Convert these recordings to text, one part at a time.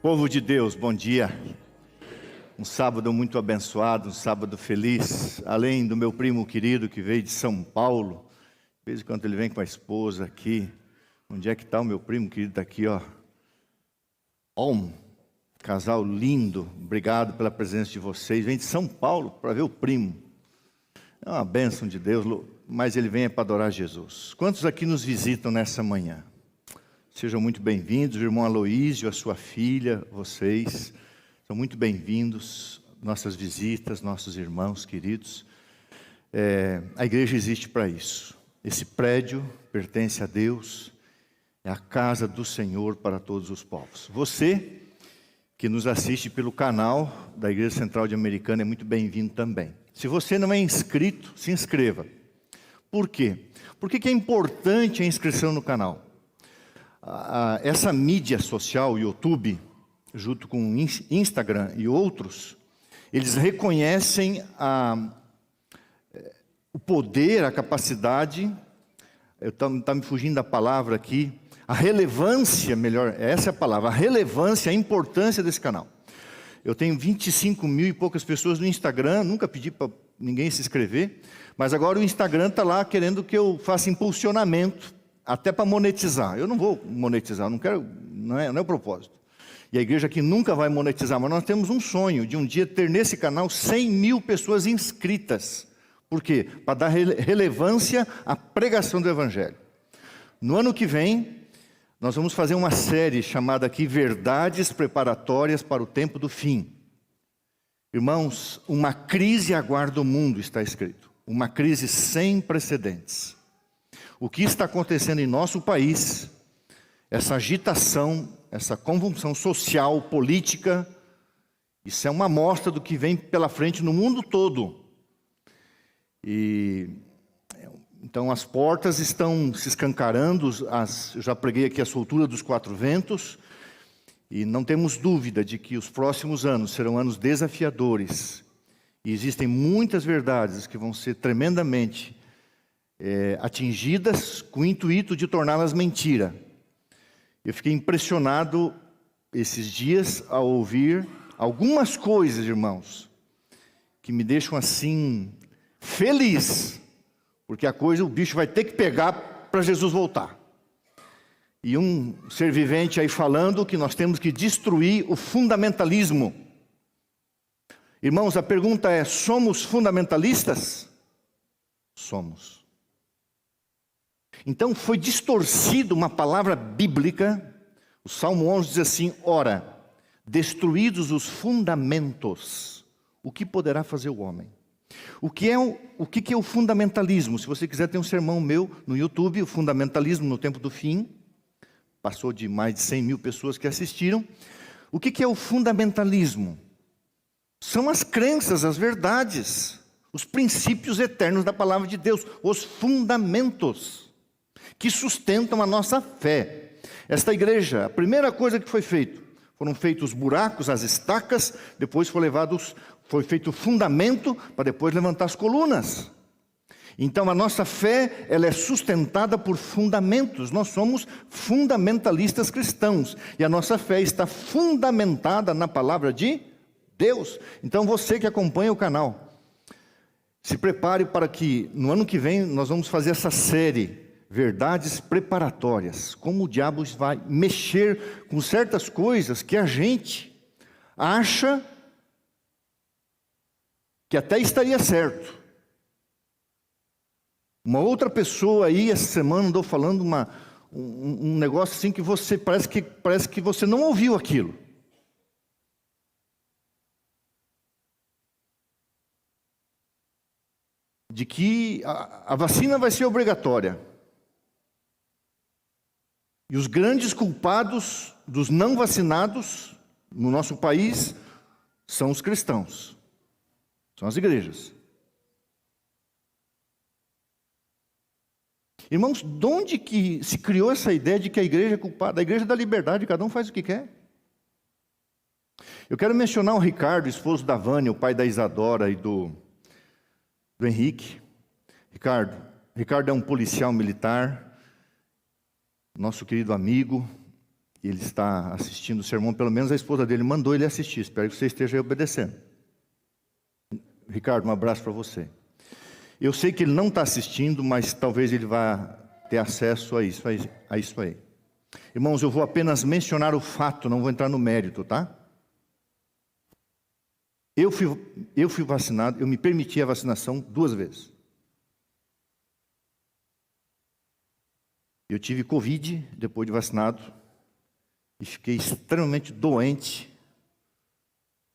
Povo de Deus, bom dia. Um sábado muito abençoado, um sábado feliz. Além do meu primo querido que veio de São Paulo, de vez em quando ele vem com a esposa aqui. Onde é que está o meu primo querido? Está aqui, ó. Casal lindo, obrigado pela presença de vocês. Vem de São Paulo para ver o primo. É uma bênção de Deus, mas ele vem para adorar Jesus. Quantos aqui nos visitam nessa manhã? Sejam muito bem-vindos, o irmão Aloísio, a sua filha, vocês. São muito bem-vindos, nossas visitas, nossos irmãos queridos. A igreja existe para isso. Esse prédio pertence a Deus, é a casa do Senhor para todos os povos. Você que nos assiste pelo canal da Igreja Central de Americana é muito bem-vindo também. Se você não é inscrito, se inscreva. Por quê? Por que é importante a inscrição no canal? Essa mídia social, o YouTube, junto com o Instagram e outros, eles reconhecem o poder, a capacidade, está me fugindo da palavra aqui, a relevância, melhor, essa é a palavra, a relevância, a importância desse canal. Eu tenho 25 mil e poucas pessoas no Instagram, nunca pedi para ninguém se inscrever, mas agora o Instagram está lá querendo que eu faça impulsionamento, até para monetizar. Eu não vou monetizar, não quero, não é o propósito. E a igreja aqui nunca vai monetizar, mas nós temos um sonho de um dia ter nesse canal 100 mil pessoas inscritas. Por quê? Para dar relevância à pregação do Evangelho. No ano que vem, nós vamos fazer uma série chamada aqui Verdades Preparatórias para o Tempo do Fim. Irmãos, uma crise aguarda o mundo, está escrito. Uma crise sem precedentes. O que está acontecendo em nosso país, essa agitação, essa convulsão social, política, isso é uma amostra do que vem pela frente no mundo todo. Então as portas estão se escancarando, eu já preguei aqui a soltura dos 4 ventos, e não temos dúvida de que os próximos anos serão anos desafiadores. E existem muitas verdades que vão ser tremendamente atingidas com o intuito de torná-las mentira. Eu fiquei impressionado esses dias ao ouvir algumas coisas, irmãos, que me deixam assim feliz, porque o bicho vai ter que pegar para Jesus voltar. E um ser vivente aí falando que nós temos que destruir o fundamentalismo. Irmãos, a pergunta é: somos fundamentalistas? Somos. Então foi distorcida uma palavra bíblica. O Salmo 11 diz assim: ora, destruídos os fundamentos, o que poderá fazer o homem? O que é o fundamentalismo? Se você quiser, tem um sermão meu no YouTube, o fundamentalismo no tempo do fim. Passou de mais de 100 mil pessoas que assistiram. O que é o fundamentalismo? São as crenças, as verdades, os princípios eternos da palavra de Deus, os fundamentos que sustentam a nossa fé. Esta igreja, a primeira coisa que foi feito, foram feitos os buracos, as estacas, depois foi feito o fundamento, para depois levantar as colunas. Então a nossa fé, ela é sustentada por fundamentos. Nós somos fundamentalistas cristãos, e a nossa fé está fundamentada na palavra de Deus. Então você que acompanha o canal, se prepare para que no ano que vem nós vamos fazer essa série Verdades Preparatórias. Como o diabo vai mexer com certas coisas que a gente acha que até estaria certo. Uma outra pessoa aí essa semana andou falando um negócio assim que você parece que você não ouviu aquilo. De que a vacina vai ser obrigatória. E os grandes culpados dos não vacinados no nosso país são os cristãos, são as igrejas. Irmãos, de onde que se criou essa ideia de que a igreja é culpada? A igreja da liberdade, cada um faz o que quer. Eu quero mencionar o Ricardo, esposo da Vânia, o pai da Isadora e do Henrique. Ricardo é um policial militar, nosso querido amigo. ele está assistindo o sermão, pelo menos a esposa dele mandou ele assistir. Espero que você esteja aí obedecendo. Ricardo, um abraço para você. Eu sei que ele não está assistindo, mas talvez ele vá ter acesso a isso aí. Irmãos, eu vou apenas mencionar o fato, não vou entrar no mérito, tá? Eu fui vacinado, eu me permiti a vacinação 2 vezes. Eu tive Covid depois de vacinado e fiquei extremamente doente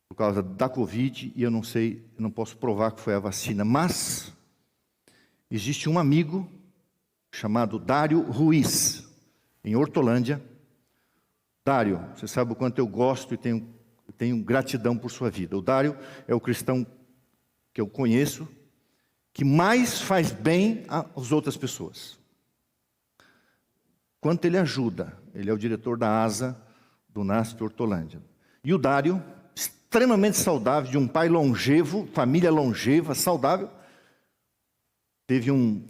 por causa da Covid e eu não posso provar que foi a vacina, mas existe um amigo chamado Dário Ruiz, em Hortolândia. Dário, você sabe o quanto eu gosto e tenho gratidão por sua vida. O Dário é o cristão que eu conheço que mais faz bem às outras pessoas. Quanto ele ajuda. Ele é o diretor da ASA do NASP Hortolândia. E o Dário, extremamente saudável, de um pai longevo, família longeva, saudável, teve um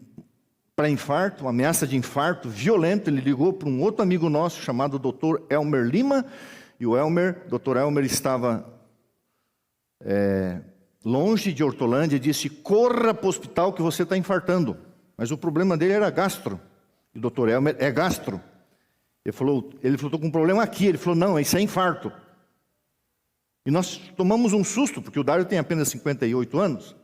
pré-infarto, uma ameaça de infarto violento. Ele ligou para um outro amigo nosso chamado Dr. Elmer Lima, e o Dr. Elmer estava longe de Hortolândia e disse: corra para o hospital que você está infartando. Mas o problema dele era gastro. E o Dr. Elmer é gastro. Ele falou, estou com um problema aqui. Ele falou, não, isso é infarto. E nós tomamos um susto, porque o Dário tem apenas 58 anos.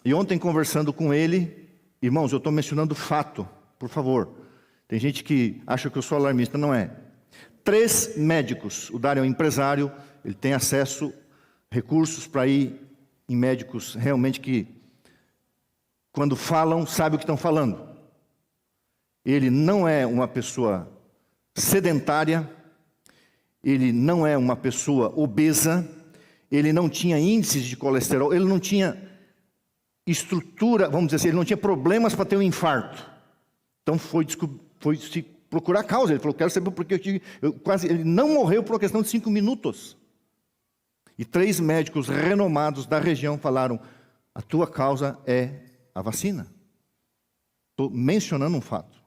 E ontem, conversando com ele, irmãos, eu estou mencionando fato, por favor. Tem gente que acha que eu sou alarmista, não é. 3 médicos, o Dário é um empresário, ele tem acesso, recursos para ir em médicos realmente que, quando falam, sabe o que estão falando. Ele não é uma pessoa sedentária, ele não é uma pessoa obesa, ele não tinha índices de colesterol, ele não tinha estrutura, vamos dizer assim, ele não tinha problemas para ter um infarto. Então foi se procurar a causa. Ele falou, quero saber por que ele não morreu por uma questão de 5 minutos. E 3 médicos renomados da região falaram, a tua causa é a vacina. Estou mencionando um fato.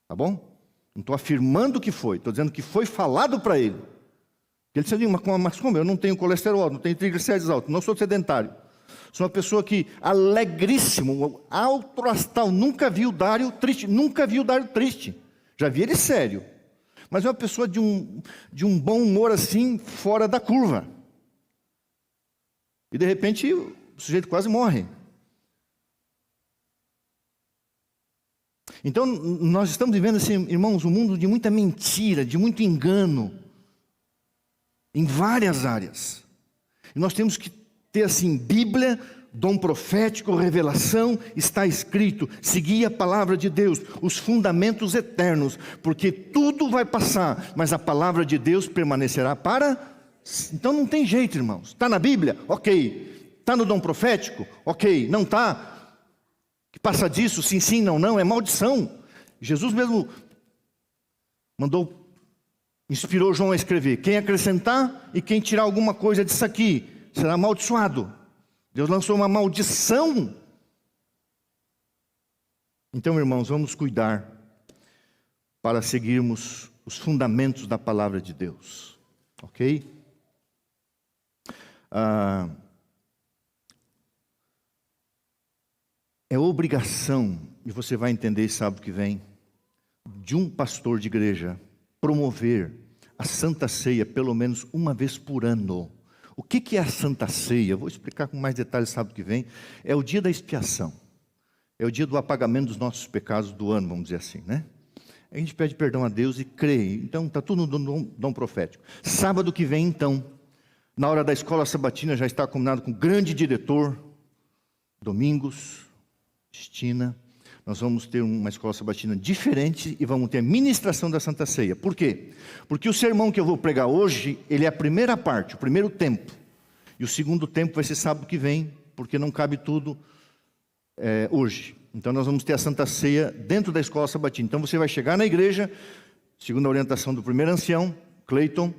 Tá bom? Não estou afirmando que foi. Estou dizendo que foi falado para ele. Ele disse, mas como? Eu não tenho colesterol, não tenho triglicérides altos, não sou sedentário. Sou uma pessoa que, alegríssimo, alto astral, nunca vi o Dário triste. Já vi ele sério. Mas é uma pessoa de um bom humor assim, fora da curva. E de repente, o sujeito quase morre. Então, nós estamos vivendo, assim, irmãos, um mundo de muita mentira, de muito engano, em várias áreas. E nós temos que ter, assim, Bíblia, dom profético, revelação, está escrito, seguir a palavra de Deus, os fundamentos eternos, porque tudo vai passar, mas a palavra de Deus permanecerá para... Então não tem jeito, irmãos. Está na Bíblia? Ok. Está no dom profético? Ok. Não está? Que passa disso, sim, sim, não, não, é maldição. Jesus mesmo inspirou João a escrever, quem acrescentar e quem tirar alguma coisa disso aqui, será amaldiçoado. Deus lançou uma maldição. Então, irmãos, vamos cuidar para seguirmos os fundamentos da palavra de Deus. Ok? É obrigação, e você vai entender sábado que vem, de um pastor de igreja promover a Santa Ceia pelo menos uma vez por ano. O que é a Santa Ceia? Eu vou explicar com mais detalhes sábado que vem. É o dia da expiação. É o dia do apagamento dos nossos pecados do ano, vamos dizer assim, né? A gente pede perdão a Deus e crê. Então, está tudo no dom profético. Sábado que vem, então, na hora da escola sabatina, já está combinado com o grande diretor, Domingos, Cristina. Nós vamos ter uma escola sabatina diferente e vamos ter a ministração da Santa Ceia. Por quê? Porque o sermão que eu vou pregar hoje, ele é a primeira parte, o primeiro tempo. E o segundo tempo vai ser sábado que vem, porque não cabe tudo hoje. Então nós vamos ter a Santa Ceia dentro da escola sabatina. Então você vai chegar na igreja, segundo a orientação do primeiro ancião, Cleiton.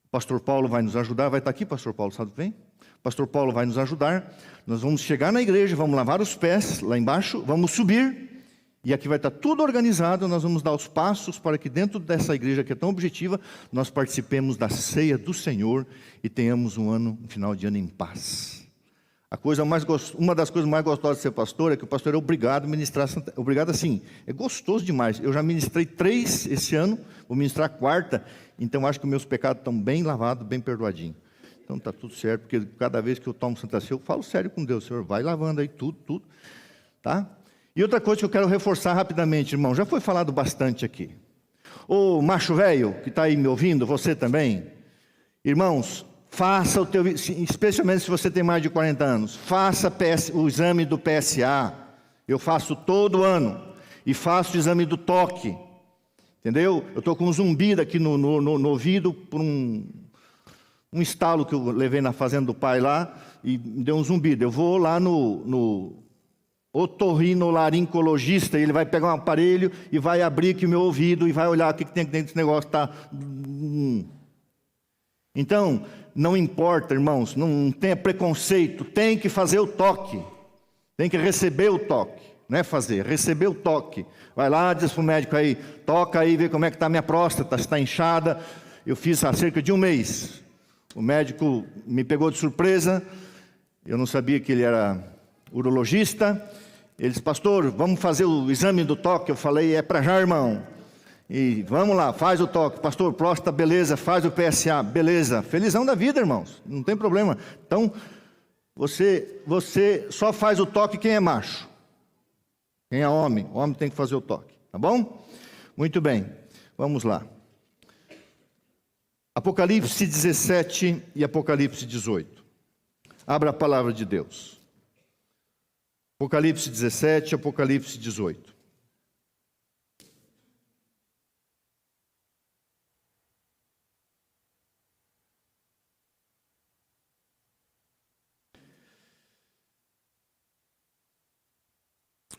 O pastor Paulo vai nos ajudar. Vai estar aqui, pastor Paulo, sábado que vem? Pastor Paulo vai nos ajudar. Nós vamos chegar na igreja, vamos lavar os pés lá embaixo, vamos subir E aqui vai estar tudo organizado, nós vamos dar os passos para que dentro dessa igreja que é tão objetiva, nós participemos da ceia do Senhor e tenhamos um final de ano em paz. Uma das coisas mais gostosas de ser pastor é que o pastor é obrigado a ministrar, obrigado assim, é gostoso demais. Eu já ministrei 3 esse ano, vou ministrar a 4ª, então acho que meus pecados estão bem lavados, bem perdoadinhos. Então está tudo certo, porque cada vez que eu tomo Santa Ceia, eu falo sério com Deus, Senhor, vai lavando aí tudo, tá? E outra coisa que eu quero reforçar rapidamente, irmão, já foi falado bastante aqui. Ô macho velho, que está aí me ouvindo, você também, irmãos, faça o teu, especialmente se você tem mais de 40 anos, faça o exame do PSA, eu faço todo ano, e faço o exame do toque, entendeu? Eu estou com um zumbido aqui no ouvido, por um estalo que eu levei na fazenda do pai lá, e me deu um zumbido. Eu vou lá no otorrinolaringologista, ele vai pegar um aparelho e vai abrir aqui o meu ouvido e vai olhar o que tem dentro desse negócio. Tá. Então, não importa, irmãos, não tenha preconceito, tem que fazer o toque, tem que receber o toque, não é fazer, receber o toque. Vai lá, diz para o médico aí, toca aí, vê como é que está a minha próstata, se está inchada. Eu fiz há cerca de um mês, o médico me pegou de surpresa, eu não sabia que ele era urologista. Ele disse, pastor, vamos fazer o exame do toque. Eu falei, é para já, irmão. E vamos lá, faz o toque. Pastor, próstata, beleza, faz o PSA, beleza. Felizão da vida, irmãos, não tem problema. Então, você só faz o toque quem é macho. Quem é homem, o homem tem que fazer o toque, tá bom? Muito bem, vamos lá. Apocalipse 17 e Apocalipse 18. Abra a palavra de Deus. Apocalipse 17, Apocalipse 18.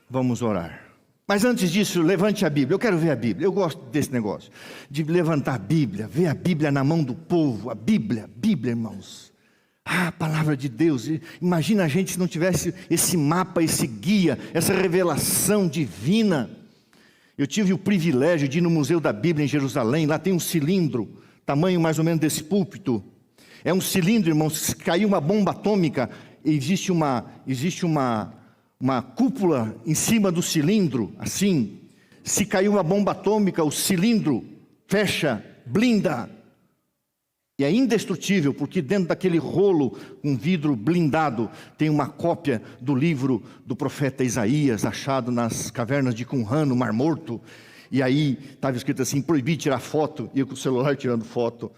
Vamos orar. Mas antes disso, levante a Bíblia. Eu quero ver a Bíblia. Eu gosto desse negócio, de levantar a Bíblia, ver a Bíblia na mão do povo. A Bíblia, irmãos. Ah, a palavra de Deus. Imagina a gente se não tivesse esse mapa, esse guia, essa revelação divina. Eu tive o privilégio de ir no Museu da Bíblia em Jerusalém. Lá tem um cilindro, tamanho mais ou menos desse púlpito. É um cilindro, irmãos, se caiu uma bomba atômica, existe uma cúpula em cima do cilindro, assim. Se caiu uma bomba atômica, o cilindro fecha, blinda. E é indestrutível, porque dentro daquele rolo, um vidro blindado, tem uma cópia do livro do profeta Isaías, achado nas cavernas de Qumran, no Mar Morto. E aí estava escrito assim, proibido tirar foto, e eu com o celular tirando foto.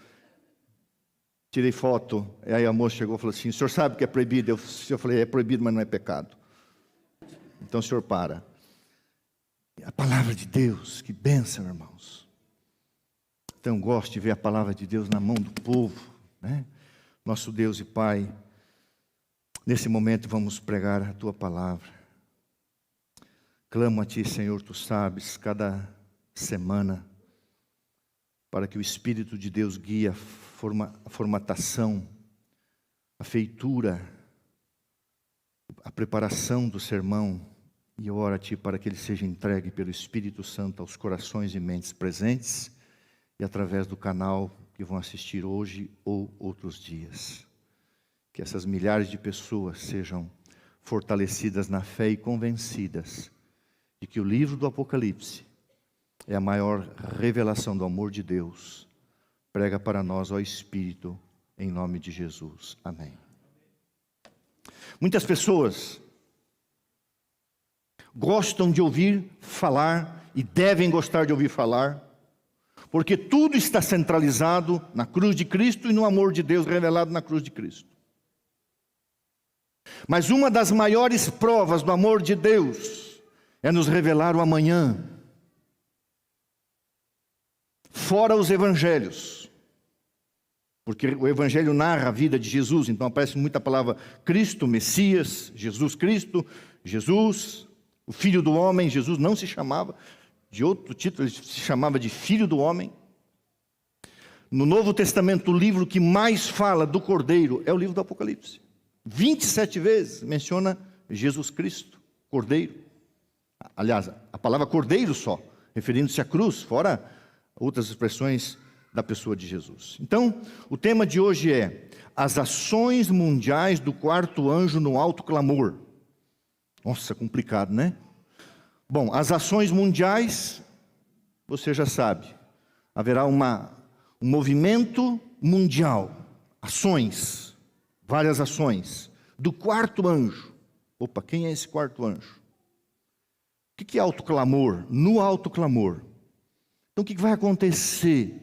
Tirei foto, e aí a moça chegou e falou assim, o senhor sabe que é proibido? Eu falei, é proibido, mas não é pecado. Então o senhor para. A palavra de Deus, que bênção, irmãos. Então gosto de ver a palavra de Deus na mão do povo, né? Nosso Deus e Pai, nesse momento vamos pregar a Tua palavra. Clamo a Ti, Senhor, Tu sabes, cada semana, para que o Espírito de Deus guie a formatação, a feitura, a preparação do sermão, e eu oro a Ti para que ele seja entregue pelo Espírito Santo aos corações e mentes presentes, e através do canal que vão assistir hoje ou outros dias. Que essas milhares de pessoas sejam fortalecidas na fé e convencidas de que o livro do Apocalipse é a maior revelação do amor de Deus. Prega para nós, ó Espírito, em nome de Jesus. Amém. Muitas pessoas gostam de ouvir falar e devem gostar de ouvir falar, porque tudo está centralizado na cruz de Cristo e no amor de Deus revelado na cruz de Cristo. Mas uma das maiores provas do amor de Deus é nos revelar o amanhã. Fora os evangelhos. Porque o evangelho narra a vida de Jesus, então aparece muita palavra Cristo, Messias, Jesus Cristo, Jesus, o Filho do Homem. Jesus não se chamava de outro título, ele se chamava de Filho do Homem. No Novo Testamento, o livro que mais fala do Cordeiro é o livro do Apocalipse. 27 vezes menciona Jesus Cristo, Cordeiro. Aliás, a palavra cordeiro só, referindo-se à cruz, fora outras expressões da pessoa de Jesus. Então, o tema de hoje é as ações mundiais do quarto anjo no alto clamor. Nossa, complicado, né? Bom, as ações mundiais, você já sabe, haverá um movimento mundial, ações, várias ações, do quarto anjo. Opa, quem é esse quarto anjo? O que é alto clamor? No alto clamor. Então, o que vai acontecer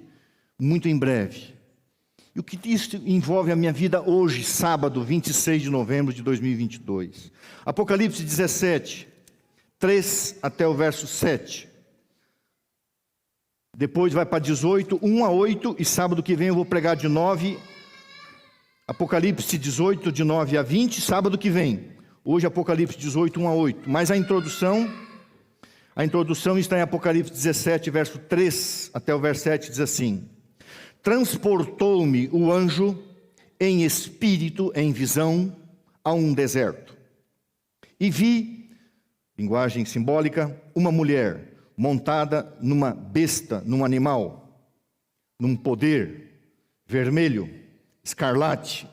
muito em breve? E o que isso envolve a minha vida hoje, sábado, 26 de novembro de 2022? Apocalipse 17, 3 até o verso 7. Depois vai para 18, 1 a 8, e sábado que vem eu vou pregar de 9. Apocalipse 18, de 9 a 20, sábado que vem. Hoje Apocalipse 18, 1 a 8. Mas a introdução está em Apocalipse 17, verso 3 até o verso 7, diz assim: transportou-me o anjo em espírito, em visão, a um deserto. E vi, linguagem simbólica, uma mulher montada numa besta, num animal, num poder vermelho, escarlate,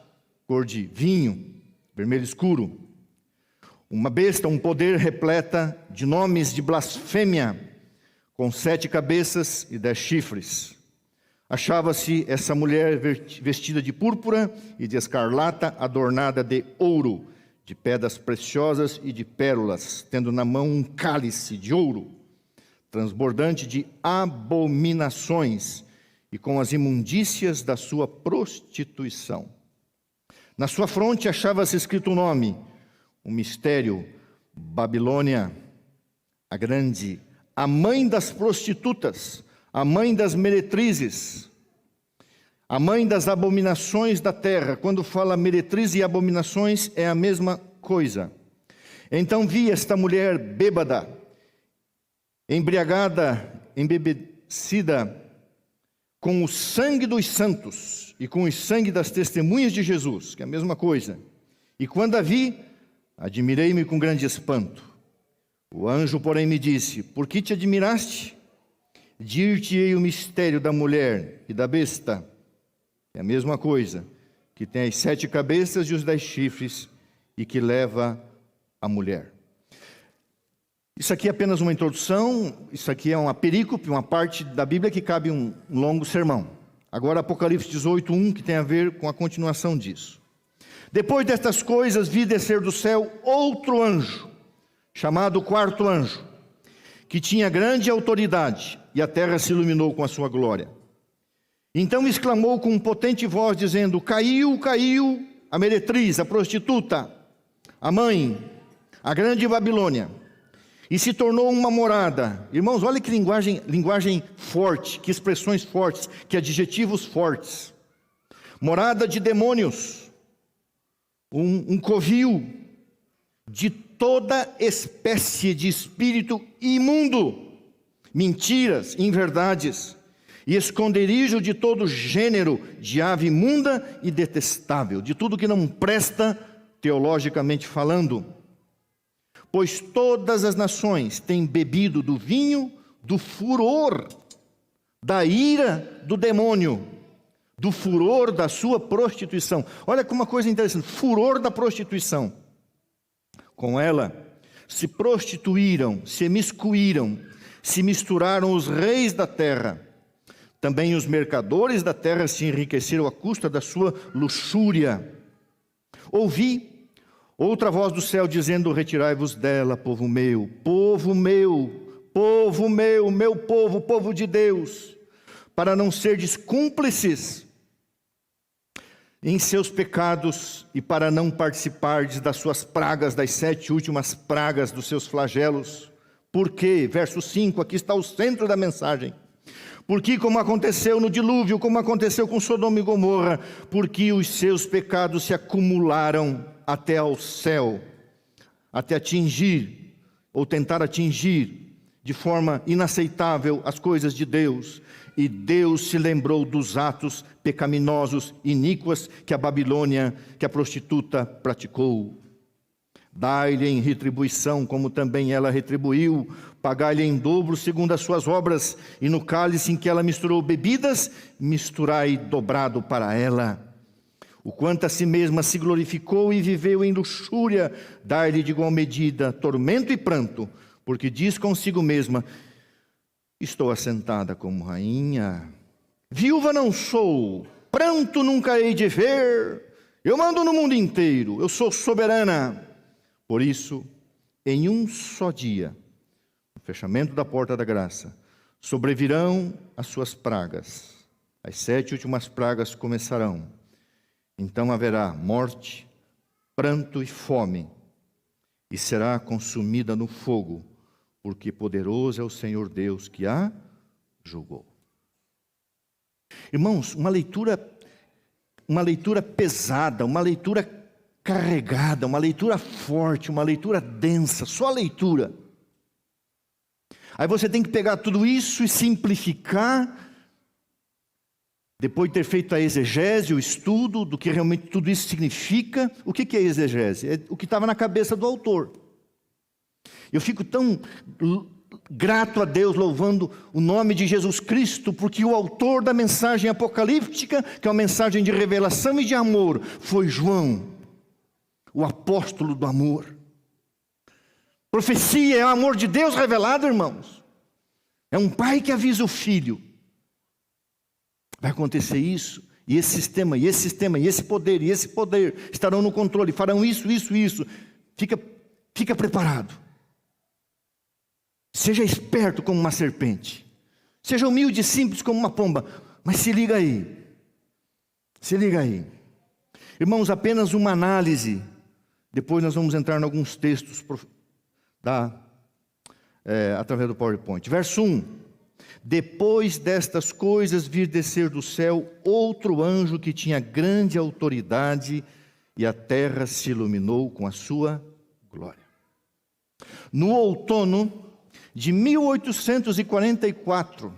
cor de vinho, vermelho escuro. Uma besta, um poder repleta de nomes de blasfêmia, com 7 cabeças e 10 chifres. Achava-se essa mulher vestida de púrpura e de escarlata, adornada de ouro, de pedras preciosas e de pérolas, tendo na mão um cálice de ouro, transbordante de abominações e com as imundícias da sua prostituição. Na sua fronte achava-se escrito um nome, um mistério: Babilônia, a grande, a mãe das prostitutas, a mãe das meretrizes, a mãe das abominações da terra. Quando fala meretriz e abominações, é a mesma coisa. Então vi esta mulher bêbada, embriagada, embebecida com o sangue dos santos e com o sangue das testemunhas de Jesus, que é a mesma coisa. E quando a vi, admirei-me com grande espanto. O anjo, porém, me disse: por que te admiraste? Dir-te-ei o mistério da mulher e da besta, é a mesma coisa, que tem as 7 cabeças e os 10 chifres, e que leva a mulher. Isso aqui é apenas uma introdução, isso aqui é uma perícope, uma parte da Bíblia que cabe um longo sermão. Agora Apocalipse 18, 1, que tem a ver com a continuação disso. Depois destas coisas, vi descer do céu outro anjo, chamado quarto anjo, que tinha grande autoridade, e a terra se iluminou com a sua glória. Então exclamou com potente voz, dizendo: caiu, caiu a meretriz, a prostituta, a mãe, a grande Babilônia, e se tornou uma morada. Irmãos, olha que linguagem forte, que expressões fortes, que adjetivos fortes. Morada de demônios, um covil de toda espécie de espírito imundo, mentiras, inverdades, e esconderijo de todo gênero de ave imunda e detestável, de tudo que não presta, teologicamente falando. Pois todas as nações têm bebido do vinho do furor, da ira do demônio, do furor da sua prostituição. Olha como uma coisa interessante, furor da prostituição. Com ela se prostituíram, se emiscuíram, se misturaram os reis da terra. Também os mercadores da terra se enriqueceram à custa da sua luxúria. Ouvi outra voz do céu dizendo: retirai-vos dela, povo meu, povo meu, povo meu, meu povo, povo de Deus, para não serdes cúmplices em seus pecados e para não participardes das suas pragas, das 7 últimas pragas dos seus flagelos. Porque, verso 5, aqui está o centro da mensagem. Porque como aconteceu no dilúvio, como aconteceu com Sodoma e Gomorra, porque os seus pecados se acumularam até ao céu, até atingir, ou tentar atingir, de forma inaceitável as coisas de Deus. E Deus se lembrou dos atos pecaminosos, iníquos, que a Babilônia, que a prostituta praticou. Dai-lhe em retribuição, como também ela retribuiu. Pagai-lhe em dobro, segundo as suas obras. E no cálice em que ela misturou bebidas, misturai dobrado para ela. O quanto a si mesma se glorificou e viveu em luxúria, dai-lhe de igual medida tormento e pranto, porque diz consigo mesma: estou assentada como rainha. Viúva não sou, pranto nunca hei de ver. Eu mando no mundo inteiro, eu sou soberana. Por isso, em um só dia, no fechamento da porta da graça, sobrevirão as suas pragas. As 7 últimas pragas começarão. Então haverá morte, pranto e fome, e será consumida no fogo, porque poderoso é o Senhor Deus que a julgou. Irmãos, uma leitura pesada, uma leitura carregada, uma leitura forte, uma leitura densa, só a leitura. Aí você tem que pegar tudo isso e simplificar, depois de ter feito a exegese, o estudo do que realmente tudo isso significa. O que é exegese? É o que estava na cabeça do autor. Eu fico tão grato a Deus, louvando o nome de Jesus Cristo, porque o autor da mensagem apocalíptica, que é uma mensagem de revelação e de amor, foi João, o apóstolo do amor. Profecia é o amor de Deus revelado, irmãos. É um pai que avisa o filho. Vai acontecer isso, e esse sistema, e esse sistema, e esse poder estarão no controle, farão isso. Fica preparado. Seja esperto como uma serpente. Seja humilde e simples como uma pomba. Mas se liga aí. Irmãos, apenas uma análise. Depois nós vamos entrar em alguns textos através do PowerPoint. Verso 1. Depois destas coisas vir descer do céu outro anjo que tinha grande autoridade, e a terra se iluminou com a sua glória. No outono de 1844,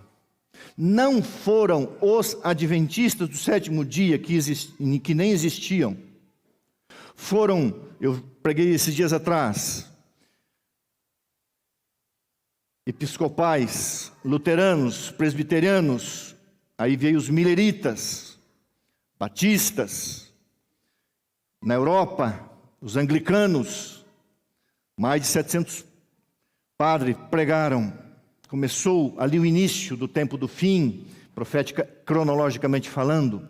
não foram os adventistas do sétimo dia, que nem existiam. Eu preguei esses dias atrás, episcopais, luteranos, presbiterianos, aí veio os mileritas, batistas. Na Europa, os anglicanos, mais de 700 padres pregaram. Começou ali o início do tempo do fim, profética, cronologicamente falando.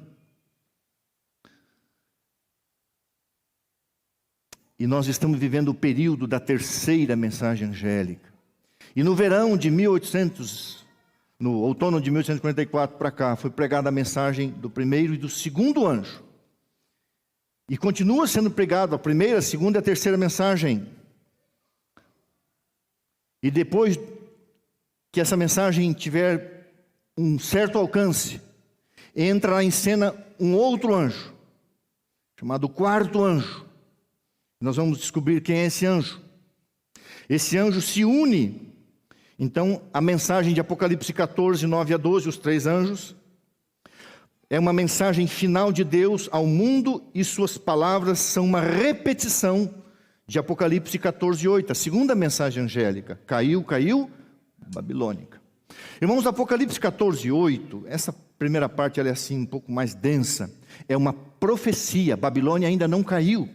E nós estamos vivendo o período da terceira mensagem angélica. E no outono de 1844 para cá, foi pregada a mensagem do primeiro e do segundo anjo. E continua sendo pregado a primeira, a segunda e a terceira mensagem. E depois que essa mensagem tiver um certo alcance, entra em cena um outro anjo, chamado quarto anjo. Nós vamos descobrir quem é esse anjo. Esse anjo se une. Então, a mensagem de Apocalipse 14, 9 a 12, os 3 anjos, é uma mensagem final de Deus ao mundo, e suas palavras são uma repetição de Apocalipse 14, 8, a segunda mensagem angélica. Caiu, babilônica. Irmãos, Apocalipse 14, 8, essa primeira parte ela é assim um pouco mais densa. É uma profecia, Babilônia ainda não caiu.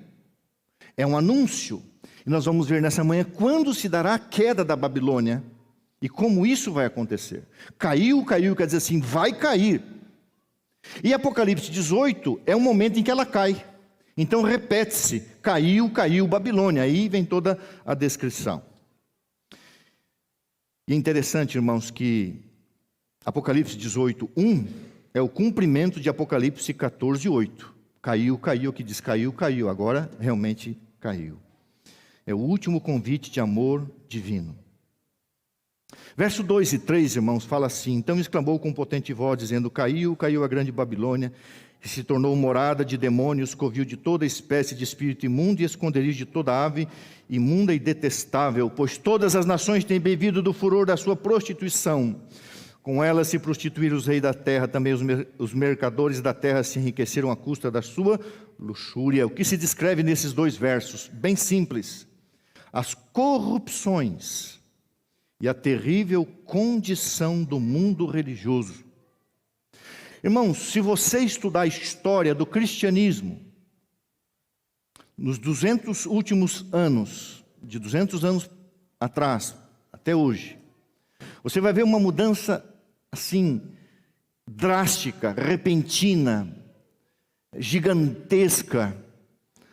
É um anúncio. E nós vamos ver nessa manhã quando se dará a queda da Babilônia. E como isso vai acontecer? Caiu, quer dizer assim, vai cair. E Apocalipse 18 é um momento em que ela cai. Então repete-se, caiu, Babilônia. Aí vem toda a descrição. E é interessante, irmãos, que Apocalipse 18, 1 é o cumprimento de Apocalipse 14, 8. Caiu, que diz caiu, agora realmente caiu. É o último convite de amor divino. Verso 2 e 3, irmãos, fala assim: então exclamou com potente voz, dizendo: caiu a grande Babilônia, que se tornou morada de demônios, covil de toda espécie de espírito imundo e esconderijo de toda ave imunda e detestável, pois todas as nações têm bebido do furor da sua prostituição. Com ela se prostituíram os reis da terra, também os mercadores da terra se enriqueceram à custa da sua luxúria. O que se descreve nesses dois versos? Bem simples. As corrupções e a terrível condição do mundo religioso. Irmãos, se você estudar a história do cristianismo, nos 200 últimos anos, de 200 anos atrás até hoje, você vai ver uma mudança assim, drástica, repentina, gigantesca,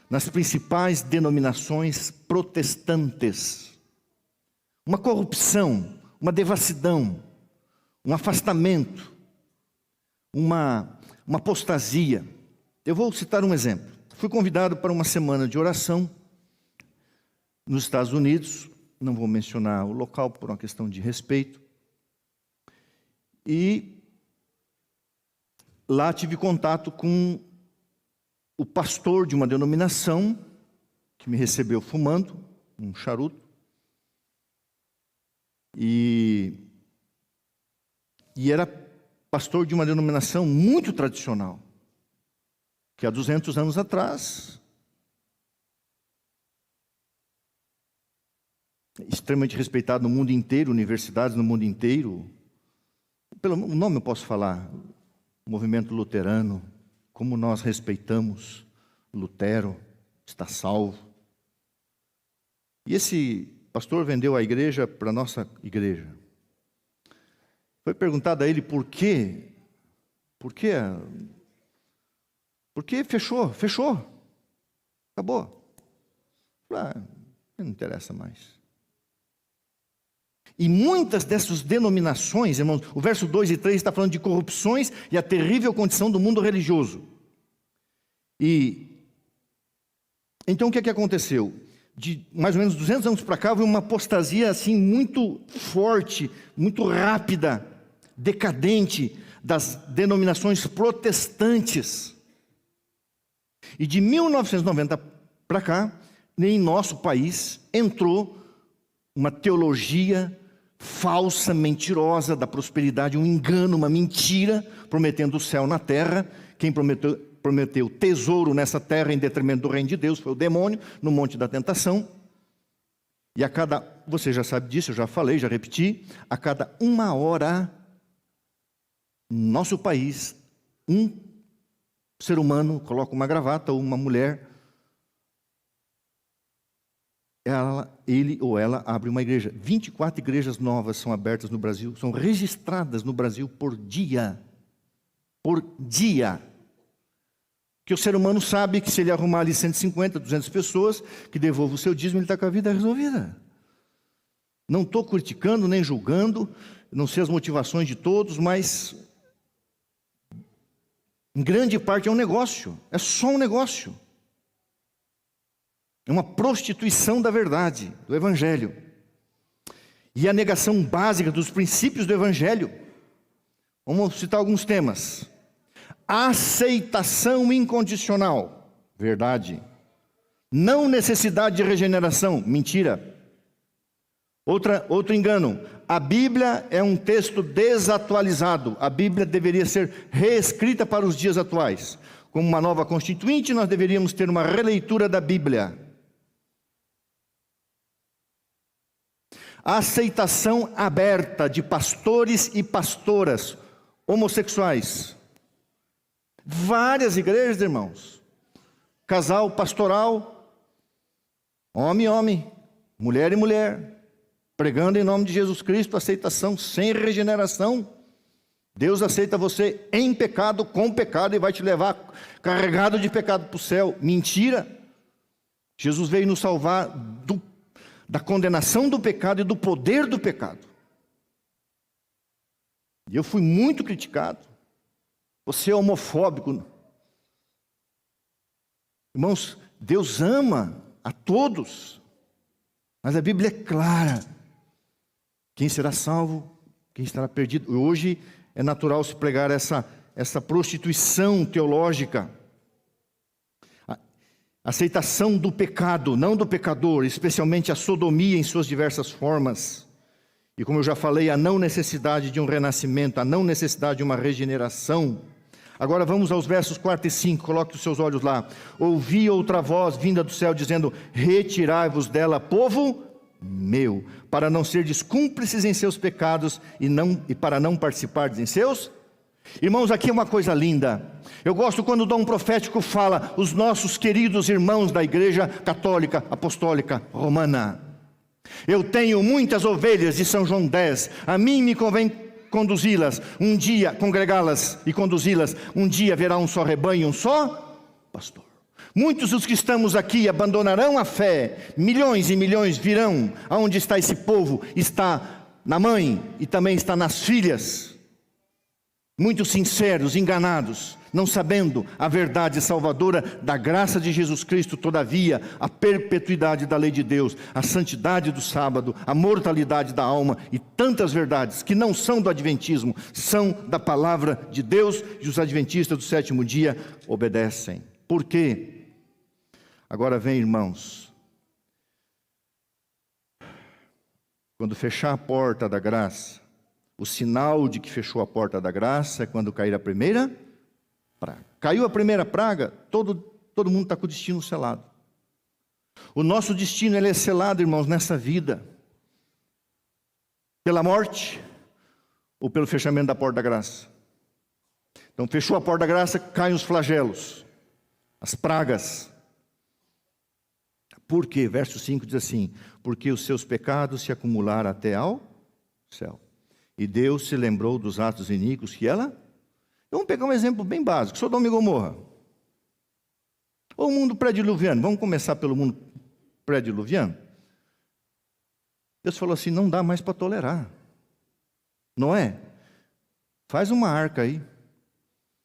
nas principais denominações protestantes. Uma corrupção, uma devassidão, um afastamento, uma apostasia. Eu vou citar um exemplo. Fui convidado para uma semana de oração nos Estados Unidos, não vou mencionar o local por uma questão de respeito, e lá tive contato com o pastor de uma denominação que me recebeu fumando um charuto, e era pastor de uma denominação muito tradicional, que há 200 anos atrás, extremamente respeitado no mundo inteiro, universidades no mundo inteiro. Pelo nome eu posso falar, o movimento luterano, como nós respeitamos Lutero, está salvo. E esse pastor vendeu a igreja para a nossa igreja. Foi perguntado a ele por quê? Por que fechou? Acabou. Não interessa mais. E muitas dessas denominações, irmãos, o verso 2 e 3 está falando de corrupções e a terrível condição do mundo religioso. E então o que aconteceu? De mais ou menos 200 anos para cá, houve uma apostasia assim muito forte, muito rápida, decadente das denominações protestantes. E de 1990 para cá, em nosso país, entrou uma teologia falsa, mentirosa da prosperidade, um engano, uma mentira, prometendo o céu na terra. Quem prometeu tesouro nessa terra em detrimento do reino de Deus foi o demônio, no monte da tentação. E você já sabe disso, eu já falei, já repeti, a cada 1 hora, no nosso país, um ser humano coloca uma gravata, ou uma mulher, ele ou ela abre uma igreja. 24 igrejas novas são abertas no Brasil, são registradas no Brasil por dia. Por dia. Que o ser humano sabe que se ele arrumar ali 150, 200 pessoas, que devolva o seu dízimo, ele está com a vida resolvida. Não estou criticando, nem julgando, não sei as motivações de todos, mas em grande parte é um negócio, é só um negócio. É uma prostituição da verdade, do Evangelho. E a negação básica dos princípios do Evangelho. Vamos citar alguns temas. Aceitação incondicional, verdade. Não necessidade de regeneração, mentira. Outro engano. A Bíblia é um texto desatualizado. A Bíblia deveria ser reescrita para os dias atuais. Como uma nova constituinte, nós deveríamos ter uma releitura da Bíblia. A aceitação aberta de pastores e pastoras homossexuais. Várias igrejas, irmãos. Casal pastoral, homem e homem, mulher e mulher, pregando em nome de Jesus Cristo, aceitação sem regeneração. Deus aceita você em pecado, com pecado, e vai te levar carregado de pecado para o céu. Mentira. Jesus veio nos salvar da condenação do pecado e do poder do pecado. E eu fui muito criticado. Você é homofóbico. Irmãos, Deus ama a todos, mas a Bíblia é clara. Quem será salvo, quem estará perdido. Hoje é natural se pregar essa prostituição teológica. Aceitação do pecado, não do pecador, especialmente a sodomia em suas diversas formas. E como eu já falei, a não necessidade de um renascimento, a não necessidade de uma regeneração. Agora vamos aos versos 4 e 5, coloque os seus olhos lá. Ouvi outra voz vinda do céu dizendo: retirai-vos dela, povo meu, para não serdes cúmplices em seus pecados e para não participardes em seus. Irmãos, aqui é uma coisa linda. Eu gosto quando o dom profético fala, os nossos queridos irmãos da igreja católica, apostólica, romana. Eu tenho muitas ovelhas de São João 10, a mim me convém conduzi-las, um dia congregá-las e conduzi-las, um dia haverá um só rebanho, um só pastor. Muitos dos que estamos aqui abandonarão a fé, milhões e milhões virão. Aonde está esse povo? Está na mãe e também está nas filhas. Muitos sinceros, enganados, não sabendo a verdade salvadora da graça de Jesus Cristo, todavia, a perpetuidade da lei de Deus, a santidade do sábado, a mortalidade da alma e tantas verdades que não são do adventismo, são da palavra de Deus, e os adventistas do sétimo dia obedecem. Por quê? Agora vem, irmãos, quando fechar a porta da graça, o sinal de que fechou a porta da graça é quando cair a primeira praga. Caiu a primeira praga, todo mundo está com o destino selado. O nosso destino ele é selado, irmãos, nessa vida. Pela morte ou pelo fechamento da porta da graça. Então fechou a porta da graça, caem os flagelos, as pragas. Por quê? Verso 5 diz assim: porque os seus pecados se acumularam até ao céu. E Deus se lembrou dos atos iníquos que ela... Vamos pegar um exemplo bem básico, Sodoma e Gomorra. Ou o mundo pré-diluviano, vamos começar pelo mundo pré-diluviano. Deus falou assim, não dá mais para tolerar. Noé, faz uma arca aí.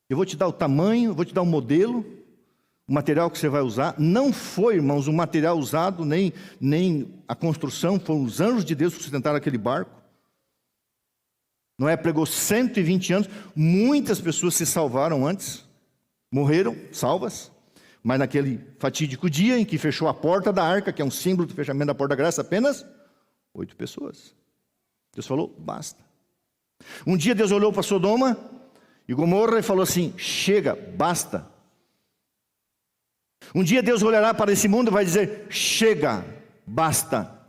Eu vou te dar o tamanho, eu vou te dar o modelo, o material que você vai usar. Não foi, irmãos, o material usado, nem a construção, foram os anjos de Deus que sustentaram aquele barco. Noé pregou 120 anos, muitas pessoas se salvaram antes, morreram salvas, mas naquele fatídico dia em que fechou a porta da arca, que é um símbolo do fechamento da porta da graça, apenas 8 pessoas. Deus falou, basta. Um dia Deus olhou para Sodoma e Gomorra e falou assim, chega, basta. Um dia Deus olhará para esse mundo e vai dizer, chega, basta.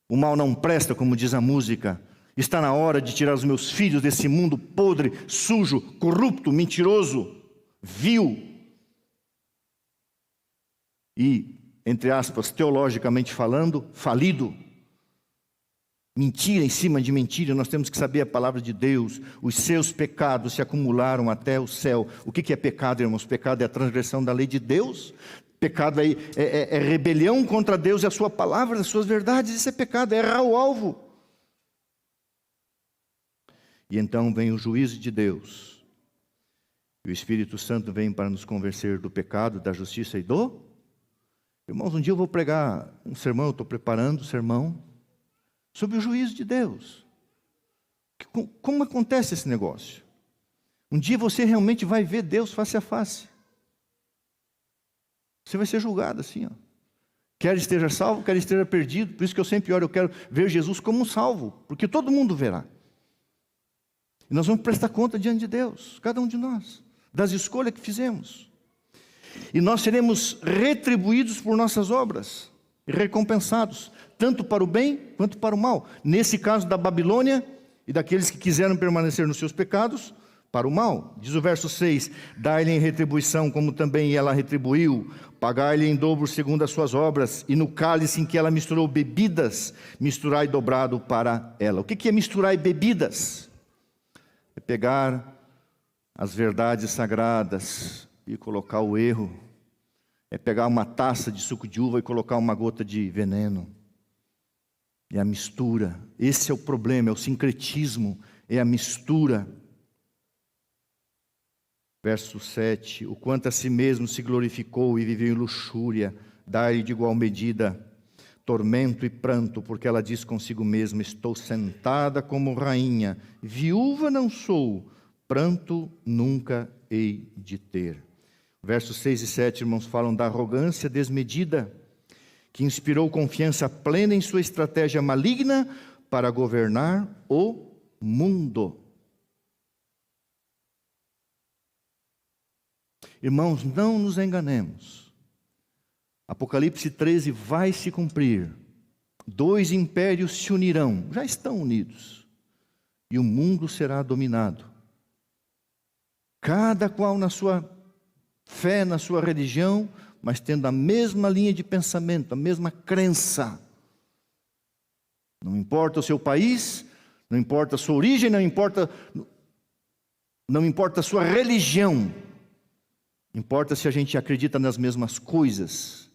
O mal não presta, como diz a música. Está na hora de tirar os meus filhos desse mundo podre, sujo, corrupto, mentiroso, vil. E, entre aspas, teologicamente falando, falido. Mentira em cima de mentira, nós temos que saber a palavra de Deus. Os seus pecados se acumularam até o céu. O que é pecado, irmãos? Pecado é a transgressão da lei de Deus. Pecado é rebelião contra Deus e a sua palavra, as suas verdades. Isso é pecado, é errar o alvo. E então vem o juízo de Deus. E o Espírito Santo vem para nos convencer do pecado, da justiça e do... Irmãos, um dia eu vou pregar um sermão, eu estou preparando um sermão sobre o juízo de Deus. Como acontece esse negócio? Um dia você realmente vai ver Deus face a face. Você vai ser julgado assim, ó. Quer esteja salvo, quer esteja perdido. Por isso que eu sempre oro, eu quero ver Jesus como um salvo, porque todo mundo verá. E nós vamos prestar conta diante de Deus, cada um de nós, das escolhas que fizemos. E nós seremos retribuídos por nossas obras, e recompensados, tanto para o bem quanto para o mal. Nesse caso da Babilônia e daqueles que quiseram permanecer nos seus pecados, para o mal. Diz o verso 6, dai-lhe em retribuição como também ela retribuiu, pagai-lhe em dobro segundo as suas obras, e no cálice em que ela misturou bebidas, misturai dobrado para ela. O que é misturar bebidas? É pegar as verdades sagradas e colocar o erro. É pegar uma taça de suco de uva e colocar uma gota de veneno. É a mistura. Esse é o problema, é o sincretismo, é a mistura. Verso 7, o quanto a si mesmo se glorificou e viveu em luxúria, dai-lhe de igual medida tormento e pranto, porque ela diz consigo mesma, estou sentada como rainha, viúva não sou, pranto nunca hei de ter. Versos 6 e 7, irmãos, falam da arrogância desmedida, que inspirou confiança plena em sua estratégia maligna para governar o mundo. Irmãos, não nos enganemos. Apocalipse 13 vai se cumprir. 2 impérios se unirão, já estão unidos. E o mundo será dominado. Cada qual na sua fé, na sua religião, mas tendo a mesma linha de pensamento, a mesma crença. Não importa o seu país, não importa a sua origem, não importa a sua religião. Importa se a gente acredita nas mesmas coisas.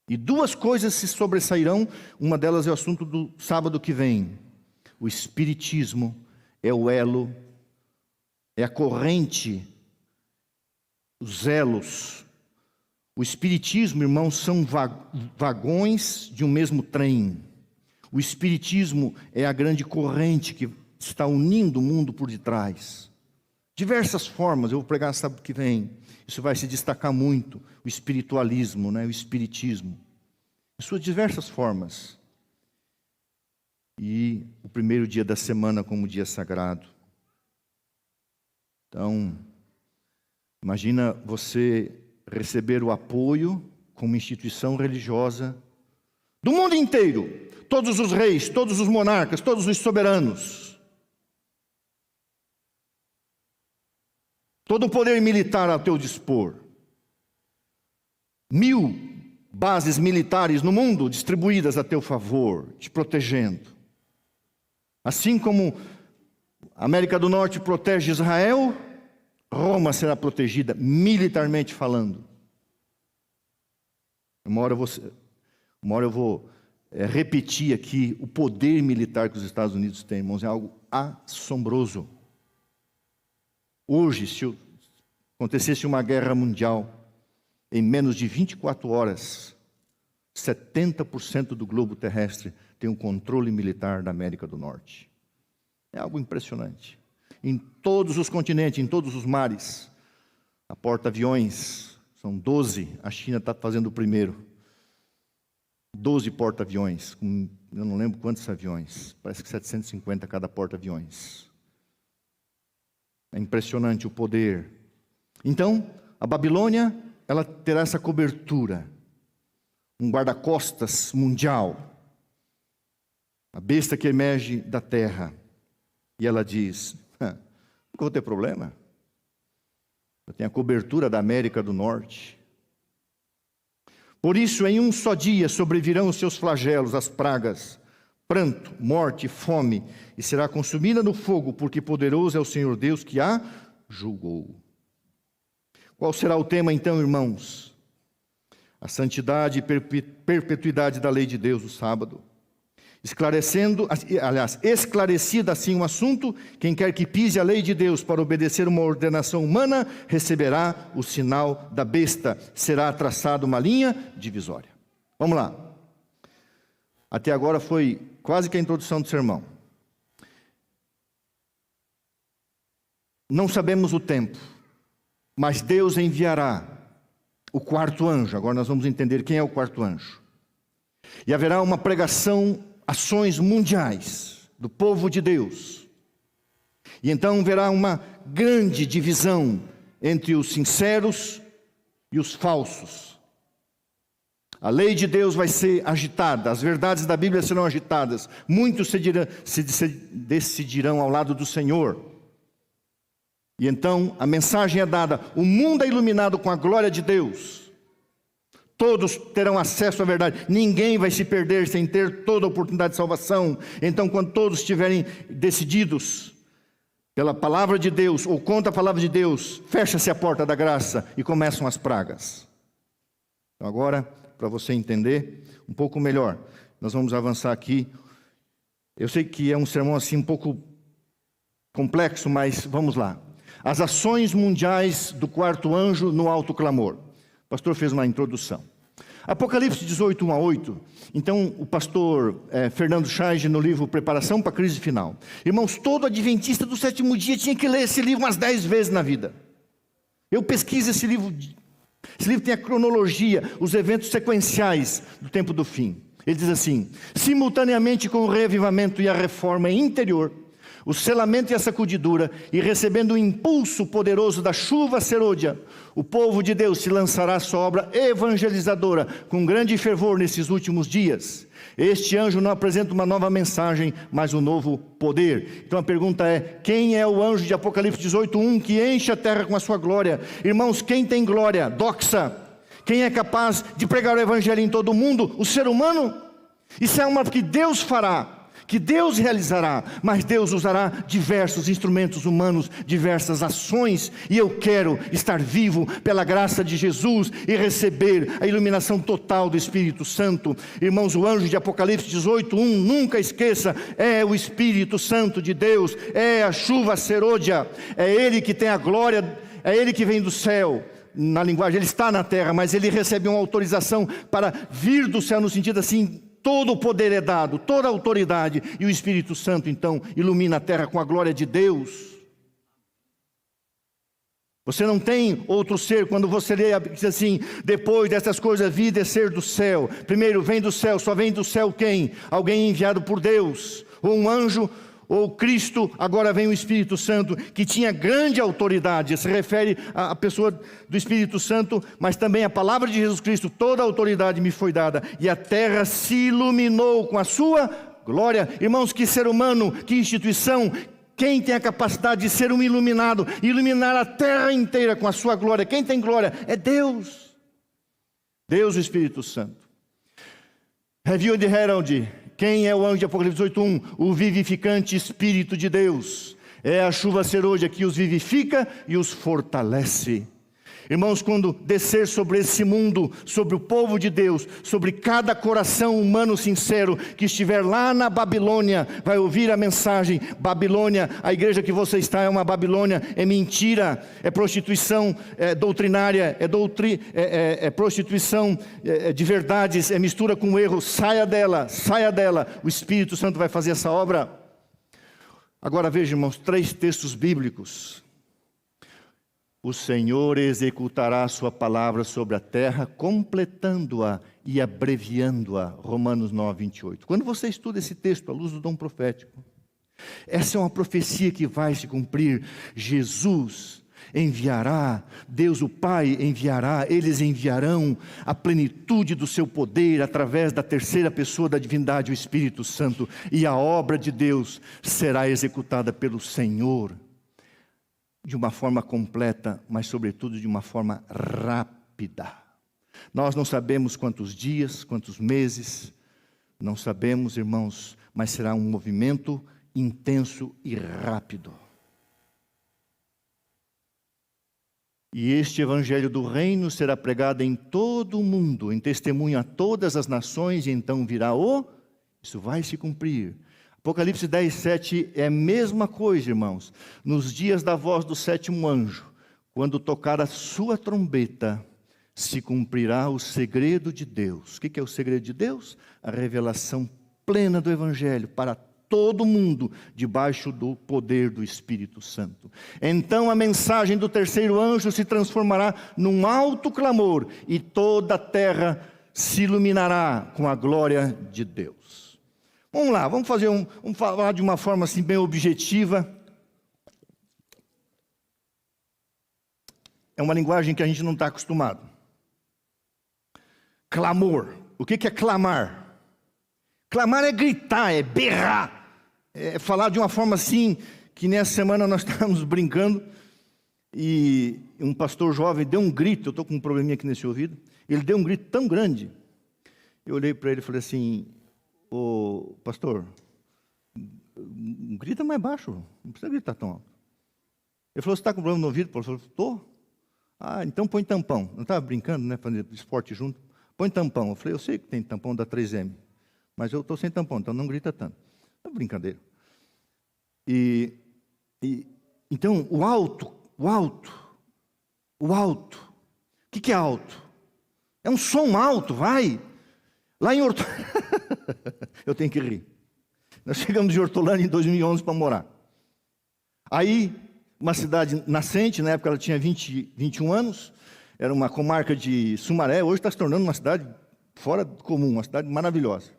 E 2 coisas se sobressairão, uma delas é o assunto do sábado que vem. O espiritismo é o elo, é a corrente, os elos. O espiritismo, irmãos, são vagões de um mesmo trem. O espiritismo é a grande corrente que está unindo o mundo por detrás. Diversas formas, eu vou pregar sábado que vem. Isso vai se destacar muito, o espiritualismo, o espiritismo. Em suas diversas formas. E o primeiro dia da semana como dia sagrado. Então, imagina você receber o apoio como instituição religiosa do mundo inteiro. Todos os reis, todos os monarcas, todos os soberanos. Todo o poder militar a teu dispor. 1000 bases militares no mundo distribuídas a teu favor, te protegendo. Assim como a América do Norte protege Israel, Roma será protegida militarmente falando. Uma hora eu vou repetir aqui o poder militar que os Estados Unidos têm, irmãos, é algo assombroso. Hoje, se acontecesse uma guerra mundial, em menos de 24 horas, 70% do globo terrestre tem um controle militar da América do Norte. É algo impressionante. Em todos os continentes, em todos os mares, a porta-aviões, são 12, a China está fazendo o primeiro. 12 porta-aviões, eu não lembro quantos aviões, parece que 750 cada porta-aviões. É impressionante o poder. Então, a Babilônia, ela terá essa cobertura, um guarda-costas mundial, a besta que emerge da terra. E ela diz, nunca vou ter problema, eu tenho a cobertura da América do Norte. Por isso, em um só dia sobrevirão os seus flagelos, as pragas, pranto, morte, fome, e será consumida no fogo, porque poderoso é o Senhor Deus que a julgou. Qual será o tema então, irmãos? A santidade e perpetuidade da lei de Deus no sábado. Esclarecido assim o assunto, quem quer que pise a lei de Deus para obedecer uma ordenação humana, receberá o sinal da besta, será traçada uma linha divisória. Vamos lá. Até agora foi quase que a introdução do sermão. Não sabemos o tempo, mas Deus enviará o 4º anjo. Agora nós vamos entender quem é o 4º anjo. E haverá uma pregação, ações mundiais do povo de Deus. E então haverá uma grande divisão entre os sinceros e os falsos. A lei de Deus vai ser agitada, as verdades da Bíblia serão agitadas. Muitos se decidirão ao lado do Senhor. E então a mensagem é dada, o mundo é iluminado com a glória de Deus. Todos terão acesso à verdade, ninguém vai se perder sem ter toda a oportunidade de salvação. Então, quando todos estiverem decididos pela palavra de Deus, ou contra a palavra de Deus, fecha-se a porta da graça e começam as pragas. Então agora, para você entender um pouco melhor, nós vamos avançar aqui. Eu sei que é um sermão assim um pouco complexo, mas vamos lá. As ações mundiais do 4º anjo no alto clamor. O pastor fez uma introdução. Apocalipse 18, 1 a 8. Então, o pastor Fernando Chaige, no livro Preparação para a Crise Final. Irmãos, todo adventista do 7º dia tinha que ler esse livro umas 10 vezes na vida. Eu pesquiso esse livro. Esse livro tem a cronologia, os eventos sequenciais do tempo do fim. Ele diz assim: simultaneamente com o reavivamento e a reforma interior, o selamento e a sacudidura, e recebendo o impulso poderoso da chuva serôdia, o povo de Deus se lançará à sua obra evangelizadora com grande fervor nesses últimos dias. Este anjo não apresenta uma nova mensagem, mas um novo poder. Então a pergunta é: quem é o anjo de Apocalipse 18:1 que enche a terra com a sua glória? Irmãos, quem tem glória? Doxa. Quem é capaz de pregar o evangelho em todo o mundo? O ser humano. Isso é uma que Deus fará, que Deus realizará, mas Deus usará diversos instrumentos humanos, diversas ações, e eu quero estar vivo pela graça de Jesus e receber a iluminação total do Espírito Santo. Irmãos, o anjo de Apocalipse 18:1, nunca esqueça, é o Espírito Santo de Deus, é a chuva serôdia, é Ele que tem a glória, é Ele que vem do céu. Na linguagem, Ele está na terra, mas Ele recebe uma autorização para vir do céu, no sentido assim: todo o poder é dado, toda a autoridade, e o Espírito Santo então ilumina a terra com a glória de Deus. Você não tem outro ser. Quando você lê, diz assim: depois dessas coisas vi descer do céu. Primeiro vem do céu, só vem do céu quem? Alguém enviado por Deus, ou um anjo, ou Cristo. Agora vem o Espírito Santo, que tinha grande autoridade. Se refere à pessoa do Espírito Santo, mas também a palavra de Jesus Cristo: toda a autoridade me foi dada, e a terra se iluminou com a sua glória. Irmãos, que ser humano, que instituição, quem tem a capacidade de ser um iluminado, iluminar a terra inteira com a sua glória? Quem tem glória? É Deus. Deus, o Espírito Santo. Review de Herald. Quem é o anjo de Apocalipse 18:1? O vivificante Espírito de Deus. É a chuva serôdia que os vivifica e os fortalece. Irmãos, quando descer sobre esse mundo, sobre o povo de Deus, sobre cada coração humano sincero que estiver lá na Babilônia, vai ouvir a mensagem: Babilônia, a igreja que você está é uma Babilônia, é mentira, é prostituição, é doutrinária, é prostituição de verdades, é mistura com erro. Saia dela, saia dela. O Espírito Santo vai fazer essa obra. Agora veja, irmãos, 3 textos bíblicos. O Senhor executará a sua palavra sobre a terra, completando-a e abreviando-a. Romanos 9:28. Quando você estuda esse texto à luz do dom profético, essa é uma profecia que vai se cumprir. Jesus enviará, Deus o Pai enviará, eles enviarão a plenitude do seu poder através da terceira pessoa da divindade, o Espírito Santo, e a obra de Deus será executada pelo Senhor de uma forma completa, mas sobretudo de uma forma rápida. Nós não sabemos quantos dias, quantos meses, não sabemos, irmãos, mas será um movimento intenso e rápido. E este evangelho do reino será pregado em todo o mundo, em testemunho a todas as nações, e então virá isso vai se cumprir. Apocalipse 10:7 é a mesma coisa, irmãos. Nos dias da voz do 7º anjo, quando tocar a sua trombeta, se cumprirá o segredo de Deus. O que é o segredo de Deus? A revelação plena do evangelho para todo mundo, debaixo do poder do Espírito Santo. Então a mensagem do 3º anjo se transformará num alto clamor, e toda a terra se iluminará com a glória de Deus. Vamos lá, vamos falar de uma forma assim bem objetiva. É uma linguagem que a gente não está acostumado. Clamor. O que é clamar? Clamar é gritar, é berrar, é falar de uma forma assim, que nessa semana nós estávamos brincando, e um pastor jovem deu um grito. Eu estou com um probleminha aqui nesse ouvido. Ele deu um grito tão grande. Eu olhei para ele e falei assim: ô pastor, grita mais baixo, não precisa gritar tão alto. Ele falou: você está com problema no ouvido? Eu falei: estou. Ah, então põe tampão. Não estava brincando, né, fazendo esporte junto. Põe tampão. Eu falei: eu sei que tem tampão da 3M, mas eu estou sem tampão, então não grita tanto. É brincadeira. Então, o alto. O que é alto? É um som alto, vai. Lá em Hortolândia, eu tenho que rir. Nós chegamos de Hortolândia em 2011 para morar. Aí, uma cidade nascente, na época ela tinha 21 anos, era uma comarca de Sumaré, hoje está se tornando uma cidade fora do comum, uma cidade maravilhosa.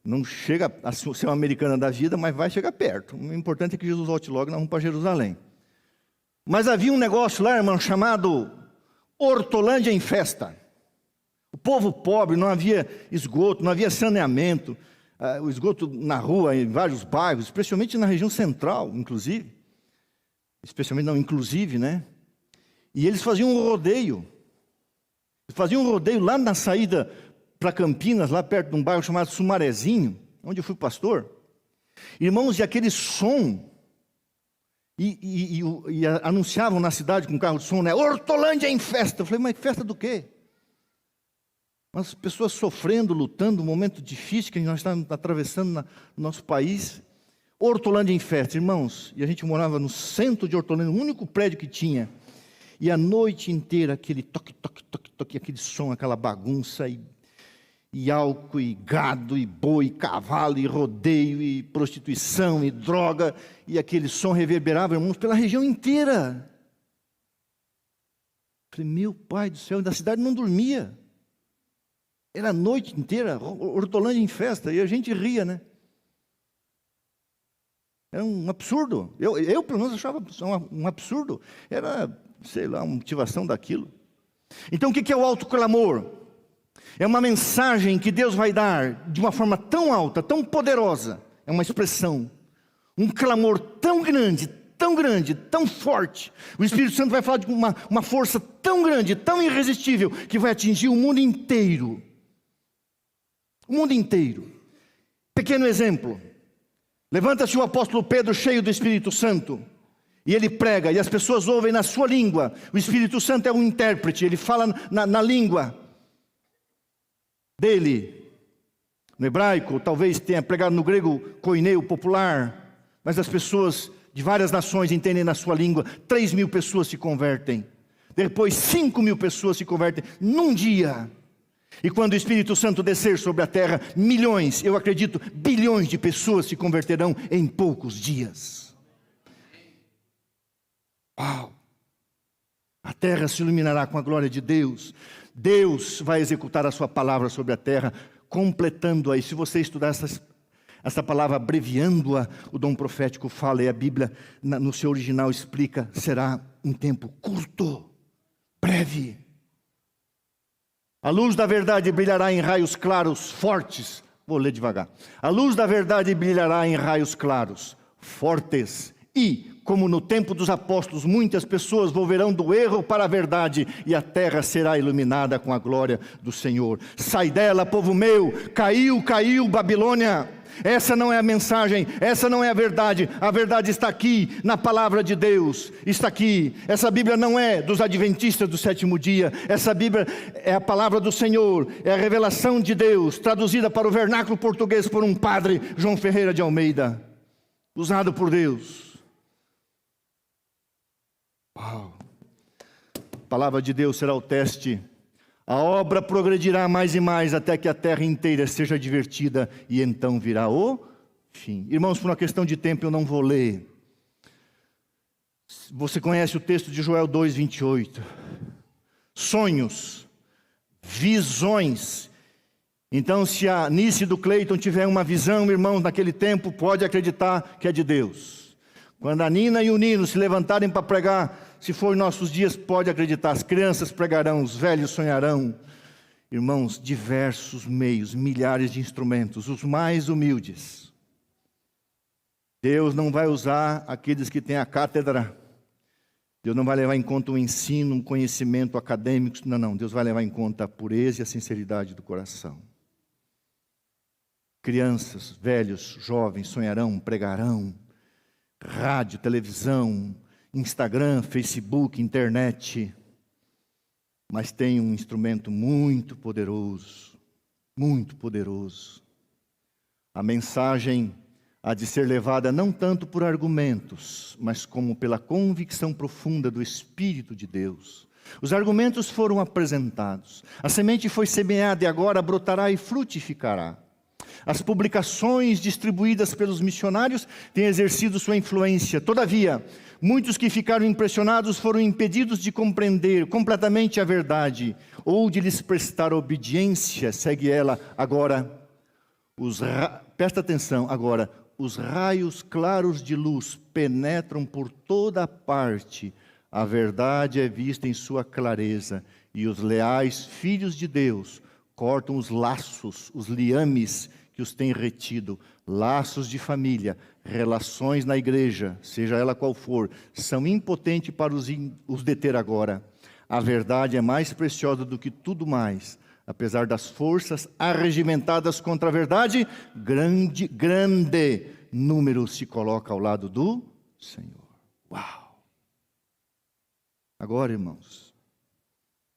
Não chega a ser uma americana da vida, mas vai chegar perto. O importante é que Jesus volte logo e nós vamos para Jerusalém. Mas havia um negócio lá, irmão, chamado Hortolândia em Festa. O povo pobre, não havia esgoto, não havia saneamento. O esgoto na rua, em vários bairros, especialmente na região central, inclusive. Inclusive, né? E eles faziam um rodeio. Faziam um rodeio lá na saída para Campinas, lá perto de um bairro chamado Sumarezinho, onde eu fui pastor. Irmãos, e aquele som, e anunciavam na cidade com carro de som, né? Hortolândia em festa. Eu falei, mas festa do quê? As pessoas sofrendo, lutando, um momento difícil que nós estamos atravessando no nosso país. Hortolândia em festa, irmãos. E a gente morava no centro de Hortolândia, o único prédio que tinha. E a noite inteira aquele toque, toque, toque, toque, aquele som, aquela bagunça, e álcool, e gado, e boi, e cavalo, e rodeio, e prostituição, e droga, e aquele som reverberava, irmãos, pela região inteira. Falei, meu pai do céu, da cidade não dormia. Era a noite inteira, Hortolândia em festa, e a gente ria, né? Era um absurdo. Eu pelo menos achava um absurdo. Era, sei lá, uma motivação daquilo. Então o que é o alto clamor? É uma mensagem que Deus vai dar de uma forma tão alta, tão poderosa. É uma expressão, um clamor tão grande, tão forte. O Espírito Santo vai falar de uma força tão grande, tão irresistível, que vai atingir o mundo inteiro. O mundo inteiro. Pequeno exemplo. Levanta-se o apóstolo Pedro cheio do Espírito Santo. E ele prega, e as pessoas ouvem na sua língua. O Espírito Santo é um intérprete, ele fala na língua dele. No hebraico, talvez tenha pregado no grego koineu, popular. Mas as pessoas de várias nações entendem na sua língua. 3.000 pessoas se convertem. Depois 5.000 pessoas se convertem num dia. E quando o Espírito Santo descer sobre a terra, milhões, eu acredito, bilhões de pessoas se converterão em poucos dias. Uau! A terra se iluminará com a glória de Deus. Deus vai executar a sua palavra sobre a terra, completando-a. E se você estudar essa palavra, abreviando-a, o dom profético fala, e a Bíblia, no seu original, explica, será um tempo curto, breve. A luz da verdade brilhará em raios claros, fortes. Vou ler devagar. A luz da verdade brilhará em raios claros, fortes. E, como no tempo dos apóstolos, muitas pessoas volverão do erro para a verdade, e a terra será iluminada com a glória do Senhor. Sai dela, povo meu, caiu, caiu, Babilônia. Essa não é a mensagem, essa não é a verdade está aqui na palavra de Deus, está aqui. Essa Bíblia não é dos adventistas do sétimo dia, essa Bíblia é a palavra do Senhor, é a revelação de Deus, traduzida para o vernáculo português por um padre, João Ferreira de Almeida, usado por Deus. Uau. A palavra de Deus será o teste. A obra progredirá mais e mais até que a terra inteira seja divertida e então virá o fim. Irmãos, por uma questão de tempo eu não vou ler. Você conhece o texto de Joel 2:28. Sonhos, visões. Então, se a Nice do Cleiton tiver uma visão, irmãos, naquele tempo, pode acreditar que é de Deus. Quando a Nina e o Nino se levantarem para pregar, se for em nossos dias, pode acreditar, as crianças pregarão, os velhos sonharão. Irmãos, diversos meios, milhares de instrumentos, os mais humildes. Deus não vai usar aqueles que têm a cátedra. Deus não vai levar em conta o ensino, o conhecimento acadêmico. Não. Deus vai levar em conta a pureza e a sinceridade do coração. Crianças, velhos, jovens sonharão, pregarão. Rádio, televisão, Instagram, Facebook, internet. Mas tem um instrumento muito poderoso. Muito poderoso. A mensagem há de ser levada não tanto por argumentos, mas como pela convicção profunda do Espírito de Deus. Os argumentos foram apresentados. A semente foi semeada e agora brotará e frutificará. As publicações distribuídas pelos missionários têm exercido sua influência. Todavia, muitos que ficaram impressionados foram impedidos de compreender completamente a verdade ou de lhes prestar obediência. Segue ela agora. Presta atenção agora. Os raios claros de luz penetram por toda parte. A verdade é vista em sua clareza. E os leais filhos de Deus cortam os laços, os liames que os têm retido. Laços de família, relações na igreja, seja ela qual for, são impotentes para os deter agora. A verdade é mais preciosa do que tudo mais. Apesar das forças arregimentadas contra a verdade, grande número se coloca ao lado do Senhor. Uau! Agora, irmãos,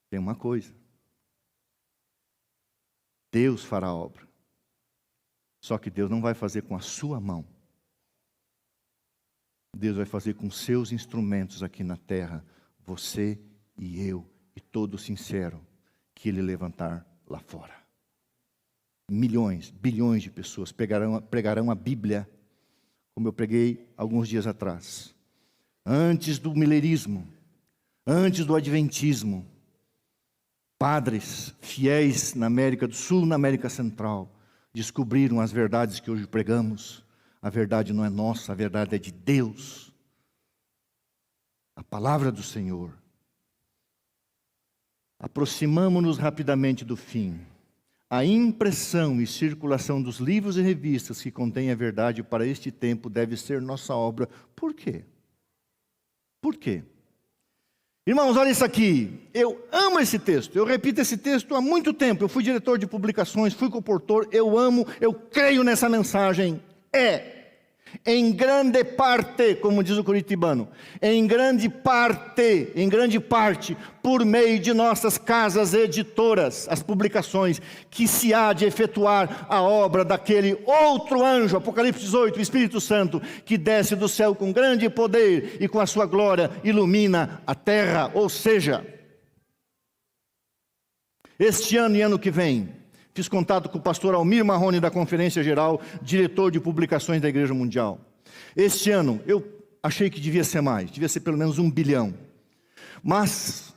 tem uma coisa. Deus fará a obra. Só que Deus não vai fazer com a sua mão. Deus vai fazer com seus instrumentos aqui na terra. Você e eu e todo sincero que Ele levantar lá fora. Milhões, bilhões de pessoas pregarão a Bíblia, como eu preguei alguns dias atrás. Antes do milerismo, antes do adventismo, padres fiéis na América do Sul, na América Central, descobriram as verdades que hoje pregamos. A verdade não é nossa, a verdade é de Deus. A palavra do Senhor. Aproximamo-nos rapidamente do fim. A impressão e circulação dos livros e revistas que contêm a verdade para este tempo deve ser nossa obra. Por quê? Por quê? Irmãos, olha isso aqui. Eu amo esse texto. Eu repito esse texto há muito tempo. Eu fui diretor de publicações, fui comportor. Eu amo, eu creio nessa mensagem. Em grande parte, como diz o curitibano, em grande parte, por meio de nossas casas editoras, as publicações, que se há de efetuar a obra daquele outro anjo, Apocalipse 18, o Espírito Santo, que desce do céu com grande poder e com a sua glória ilumina a terra. Ou seja, este ano e ano que vem, fiz contato com o pastor Almir Marrone da Conferência Geral, diretor de publicações da Igreja Mundial. Este ano, eu achei que devia ser mais, devia ser pelo menos 1 bilhão. Mas,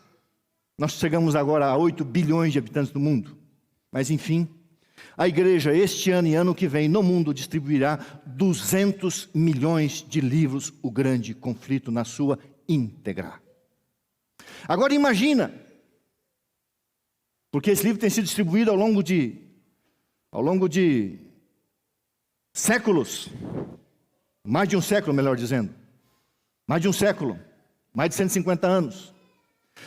nós chegamos agora a 8 bilhões de habitantes do mundo. Mas enfim, a igreja este ano e ano que vem no mundo distribuirá 200 milhões de livros, o grande conflito na sua íntegra. Agora imagina, porque esse livro tem sido distribuído ao longo de séculos, mais de um século, melhor dizendo, mais de um século, mais de 150 anos.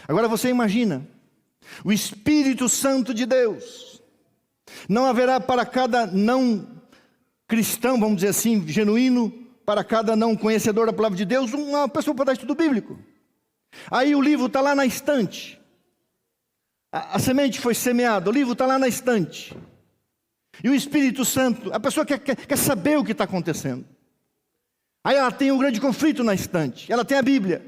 Agora você imagina, o Espírito Santo de Deus, não haverá para cada não cristão, vamos dizer assim, genuíno, para cada não conhecedor da palavra de Deus, uma pessoa para dar estudo bíblico. Aí o livro está lá na estante. A semente foi semeada, o livro está lá na estante. E o Espírito Santo, a pessoa quer saber o que está acontecendo. Aí ela tem um grande conflito na estante, ela tem a Bíblia.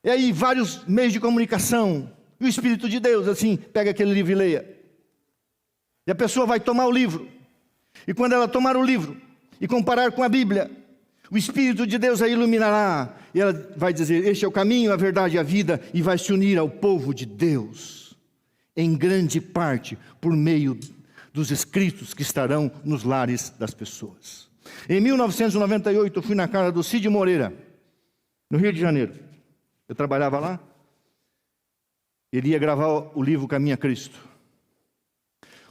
E aí vários meios de comunicação. E o Espírito de Deus, assim, pega aquele livro e leia. E a pessoa vai tomar o livro. E quando ela tomar o livro e comparar com a Bíblia, o Espírito de Deus a iluminará. E ela vai dizer, este é o caminho, a verdade e a vida. E vai se unir ao povo de Deus. Em grande parte, por meio dos escritos que estarão nos lares das pessoas. Em 1998, eu fui na casa do Cid Moreira, no Rio de Janeiro. Eu trabalhava lá. Ele ia gravar o livro Caminho a Cristo.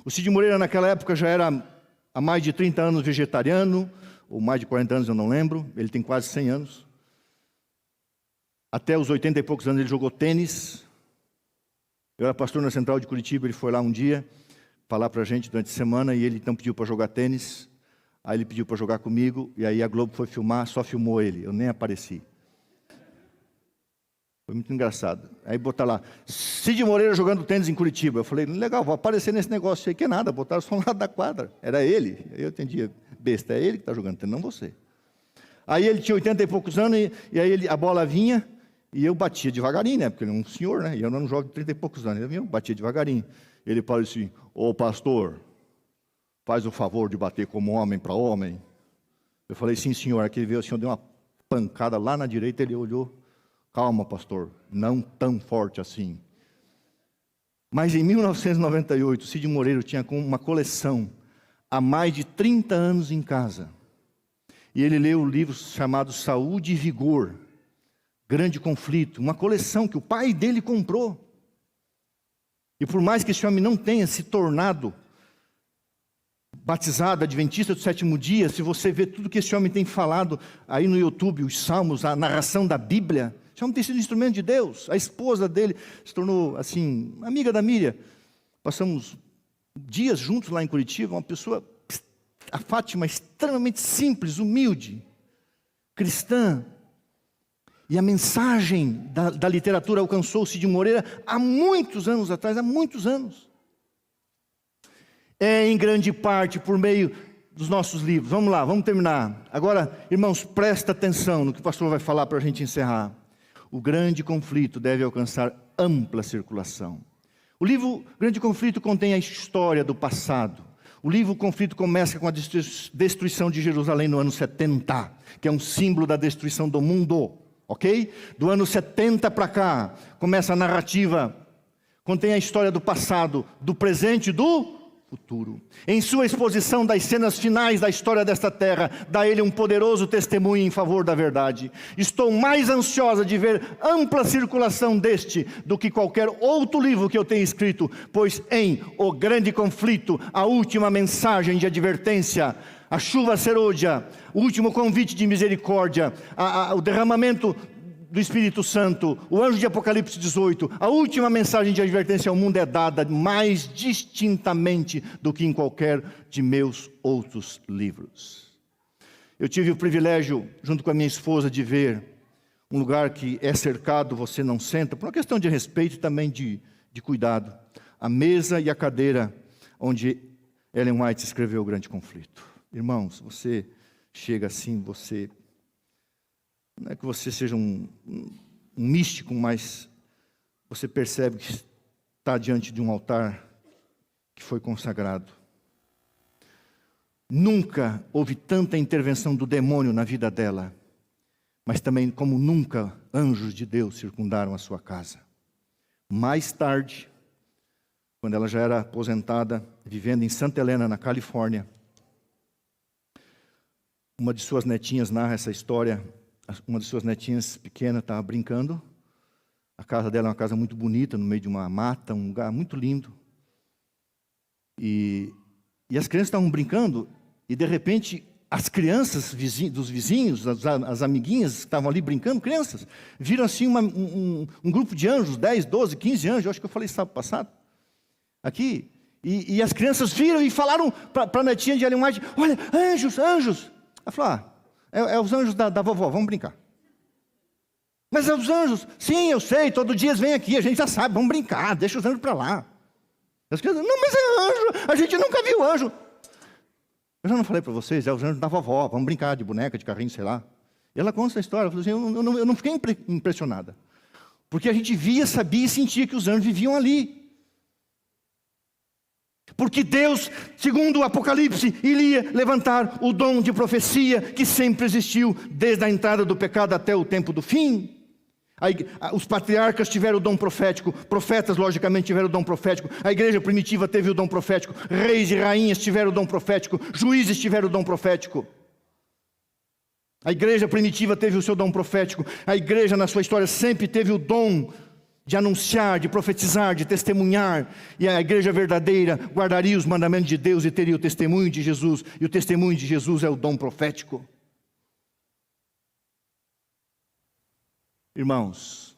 O Cid Moreira, naquela época, já era há mais de 30 anos vegetariano, ou mais de 40 anos, eu não lembro. Ele tem quase 100 anos. Até os 80 e poucos anos ele jogou tênis. Eu era pastor na Central de Curitiba, ele foi lá um dia falar para a gente durante a semana, e ele então pediu para jogar tênis. Aí ele pediu para jogar comigo, e aí a Globo foi filmar, só filmou ele, eu nem apareci. Foi muito engraçado. Aí botaram lá, Cid Moreira jogando tênis em Curitiba. Eu falei, legal, vou aparecer nesse negócio aí, que é nada, botaram só um lado da quadra. Era ele. Aí eu entendi, besta, é ele que está jogando tênis, não você. Aí ele tinha 80 e poucos anos, e aí a bola vinha, e eu batia devagarinho, né? Porque ele é um senhor, né? E eu não jogo de 30 e poucos anos. Eu batia devagarinho. Ele falou assim, ô pastor, faz o favor de bater como homem para homem. Eu falei, sim, senhor. Aqui veio, o senhor deu uma pancada lá na direita, ele olhou, calma, pastor, não tão forte assim. Mas em 1998, Cid Moreira tinha uma coleção há mais de 30 anos em casa. E ele leu um livro chamado Saúde e Vigor, Grande Conflito, uma coleção que o pai dele comprou. E por mais que esse homem não tenha se tornado batizado, adventista do sétimo dia, se você vê tudo que esse homem tem falado aí no YouTube, os salmos, a narração da Bíblia, esse homem tem sido instrumento de Deus. A esposa dele se tornou, assim, amiga da Miriam. Passamos dias juntos lá em Curitiba, uma pessoa, a Fátima, extremamente simples, humilde, cristã. E a mensagem da literatura alcançou o Cid Moreira há muitos anos atrás, há muitos anos. É em grande parte por meio dos nossos livros. Vamos lá, vamos terminar. Agora, irmãos, presta atenção no que o pastor vai falar para a gente encerrar. O Grande Conflito deve alcançar ampla circulação. O livro Grande Conflito contém a história do passado. O livro Conflito começa com a destruição de Jerusalém no ano 70, que é um símbolo da destruição do mundo. Ok? Do ano 70 para cá, começa a narrativa, contém a história do passado, do presente e do futuro. Em sua exposição das cenas finais da história desta terra, dá ele um poderoso testemunho em favor da verdade. Estou mais ansiosa de ver ampla circulação deste do que qualquer outro livro que eu tenha escrito, pois em O Grande Conflito, a última mensagem de advertência, a chuva serôdia, o último convite de misericórdia, o derramamento do Espírito Santo, o anjo de Apocalipse 18, a última mensagem de advertência ao mundo é dada mais distintamente do que em qualquer de meus outros livros. Eu tive o privilégio, junto com a minha esposa, de ver um lugar que é cercado, você não senta, por uma questão de respeito e também de cuidado, a mesa e a cadeira onde Ellen White escreveu O Grande Conflito. Irmãos, você chega assim, você... Não é que você seja um místico, mas você percebe que está diante de um altar que foi consagrado. Nunca houve tanta intervenção do demônio na vida dela, mas também como nunca anjos de Deus circundaram a sua casa. Mais tarde, quando ela já era aposentada, vivendo em Santa Helena, na Califórnia, uma de suas netinhas narra essa história. Uma de suas netinhas pequena estava brincando. A casa dela é uma casa muito bonita, no meio de uma mata, um lugar muito lindo. E as crianças estavam brincando, e de repente, as crianças dos vizinhos, as amiguinhas que estavam ali brincando, crianças, viram assim um grupo de anjos, 10, 12, 15 anjos, eu acho que eu falei sábado passado, aqui. E as crianças viram e falaram para a netinha de Ellen White, olha, anjos, anjos. Ela falou, é os anjos da vovó, vamos brincar. Mas é os anjos, sim, eu sei, todo dia eles vêm aqui, a gente já sabe, vamos brincar, deixa os anjos para lá. As crianças, não, mas é anjo, a gente nunca viu anjo. Eu já não falei para vocês, é os anjos da vovó, vamos brincar de boneca, de carrinho, sei lá. E ela conta essa história, assim, eu não fiquei impressionada. Porque a gente via, sabia e sentia que os anjos viviam ali. Porque Deus, segundo o Apocalipse, iria levantar o dom de profecia que sempre existiu desde a entrada do pecado até o tempo do fim. Os patriarcas tiveram o dom profético, profetas logicamente tiveram o dom profético, a igreja primitiva teve o dom profético, reis e rainhas tiveram o dom profético, juízes tiveram o dom profético. A igreja primitiva teve o seu dom profético, a igreja na sua história sempre teve o dom de anunciar, de profetizar, de testemunhar, e a igreja verdadeira guardaria os mandamentos de Deus e teria o testemunho de Jesus, e o testemunho de Jesus é o dom profético. Irmãos,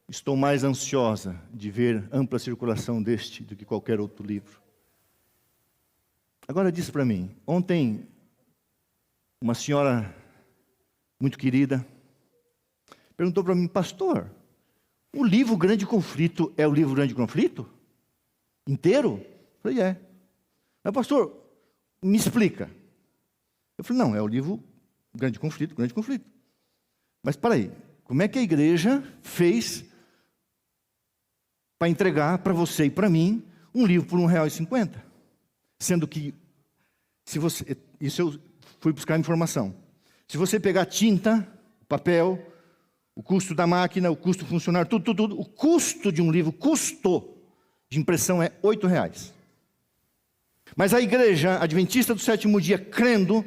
estou mais ansiosa de ver ampla circulação deste do que qualquer outro livro. Agora disse para mim, ontem, uma senhora muito querida, perguntou para mim, pastor, o livro Grande Conflito é o livro Grande Conflito? Inteiro? Eu falei, é. Mas pastor, me explica. Eu falei, não, é o livro Grande Conflito, Grande Conflito. Mas para aí, como é que a igreja fez para entregar para você e para mim um livro por R$1,50? Sendo que, isso eu fui buscar informação. Se você pegar tinta, papel, o custo da máquina, o custo do funcionário, tudo, o custo de um livro, custo de impressão é R$8. Mas a igreja adventista do sétimo dia, crendo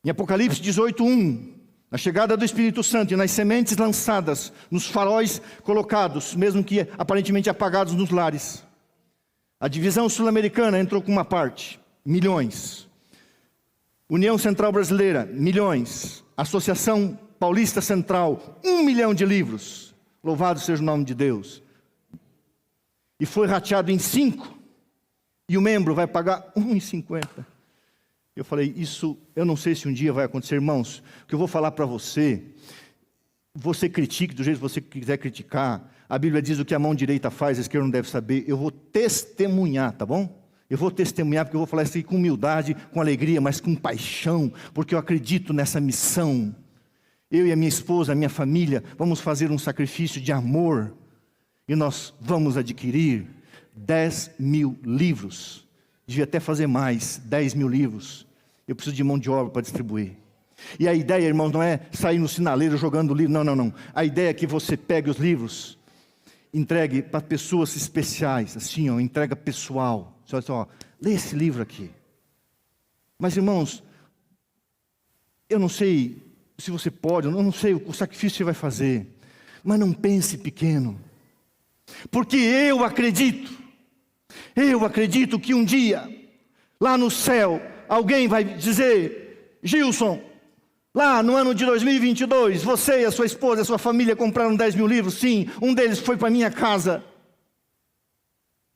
em Apocalipse 18:1, na chegada do Espírito Santo e nas sementes lançadas, nos faróis colocados, mesmo que aparentemente apagados nos lares. A divisão sul-americana entrou com uma parte, milhões. União Central Brasileira, milhões. Associação Paulista Central, 1 milhão de livros. Louvado seja o nome de Deus. E foi rateado em 5. E o membro vai pagar R$1,50. Eu falei, isso, eu não sei se um dia vai acontecer, irmãos. O que eu vou falar para você, você critique do jeito que você quiser criticar. A Bíblia diz o que a mão direita faz, a esquerda não deve saber. Eu vou testemunhar, tá bom? Eu vou testemunhar, porque eu vou falar isso aqui com humildade, com alegria, mas com paixão, porque eu acredito nessa missão. Eu e a minha esposa, a minha família, vamos fazer um sacrifício de amor. E nós vamos adquirir 10 mil livros. Devia até fazer mais, 10 mil livros. Eu preciso de mão de obra para distribuir. E a ideia, irmãos, não é sair no sinaleiro jogando livro. Não. A ideia é que você pegue os livros, entregue para pessoas especiais, assim, ó, entrega pessoal. Só, lê esse livro aqui. Mas, irmãos, eu não sei se você pode, eu não sei o sacrifício que você vai fazer. Mas não pense pequeno. Porque eu acredito que um dia, lá no céu, alguém vai dizer, Gilson, lá no ano de 2022, você e a sua esposa e a sua família compraram 10 mil livros? Sim, um deles foi para minha casa.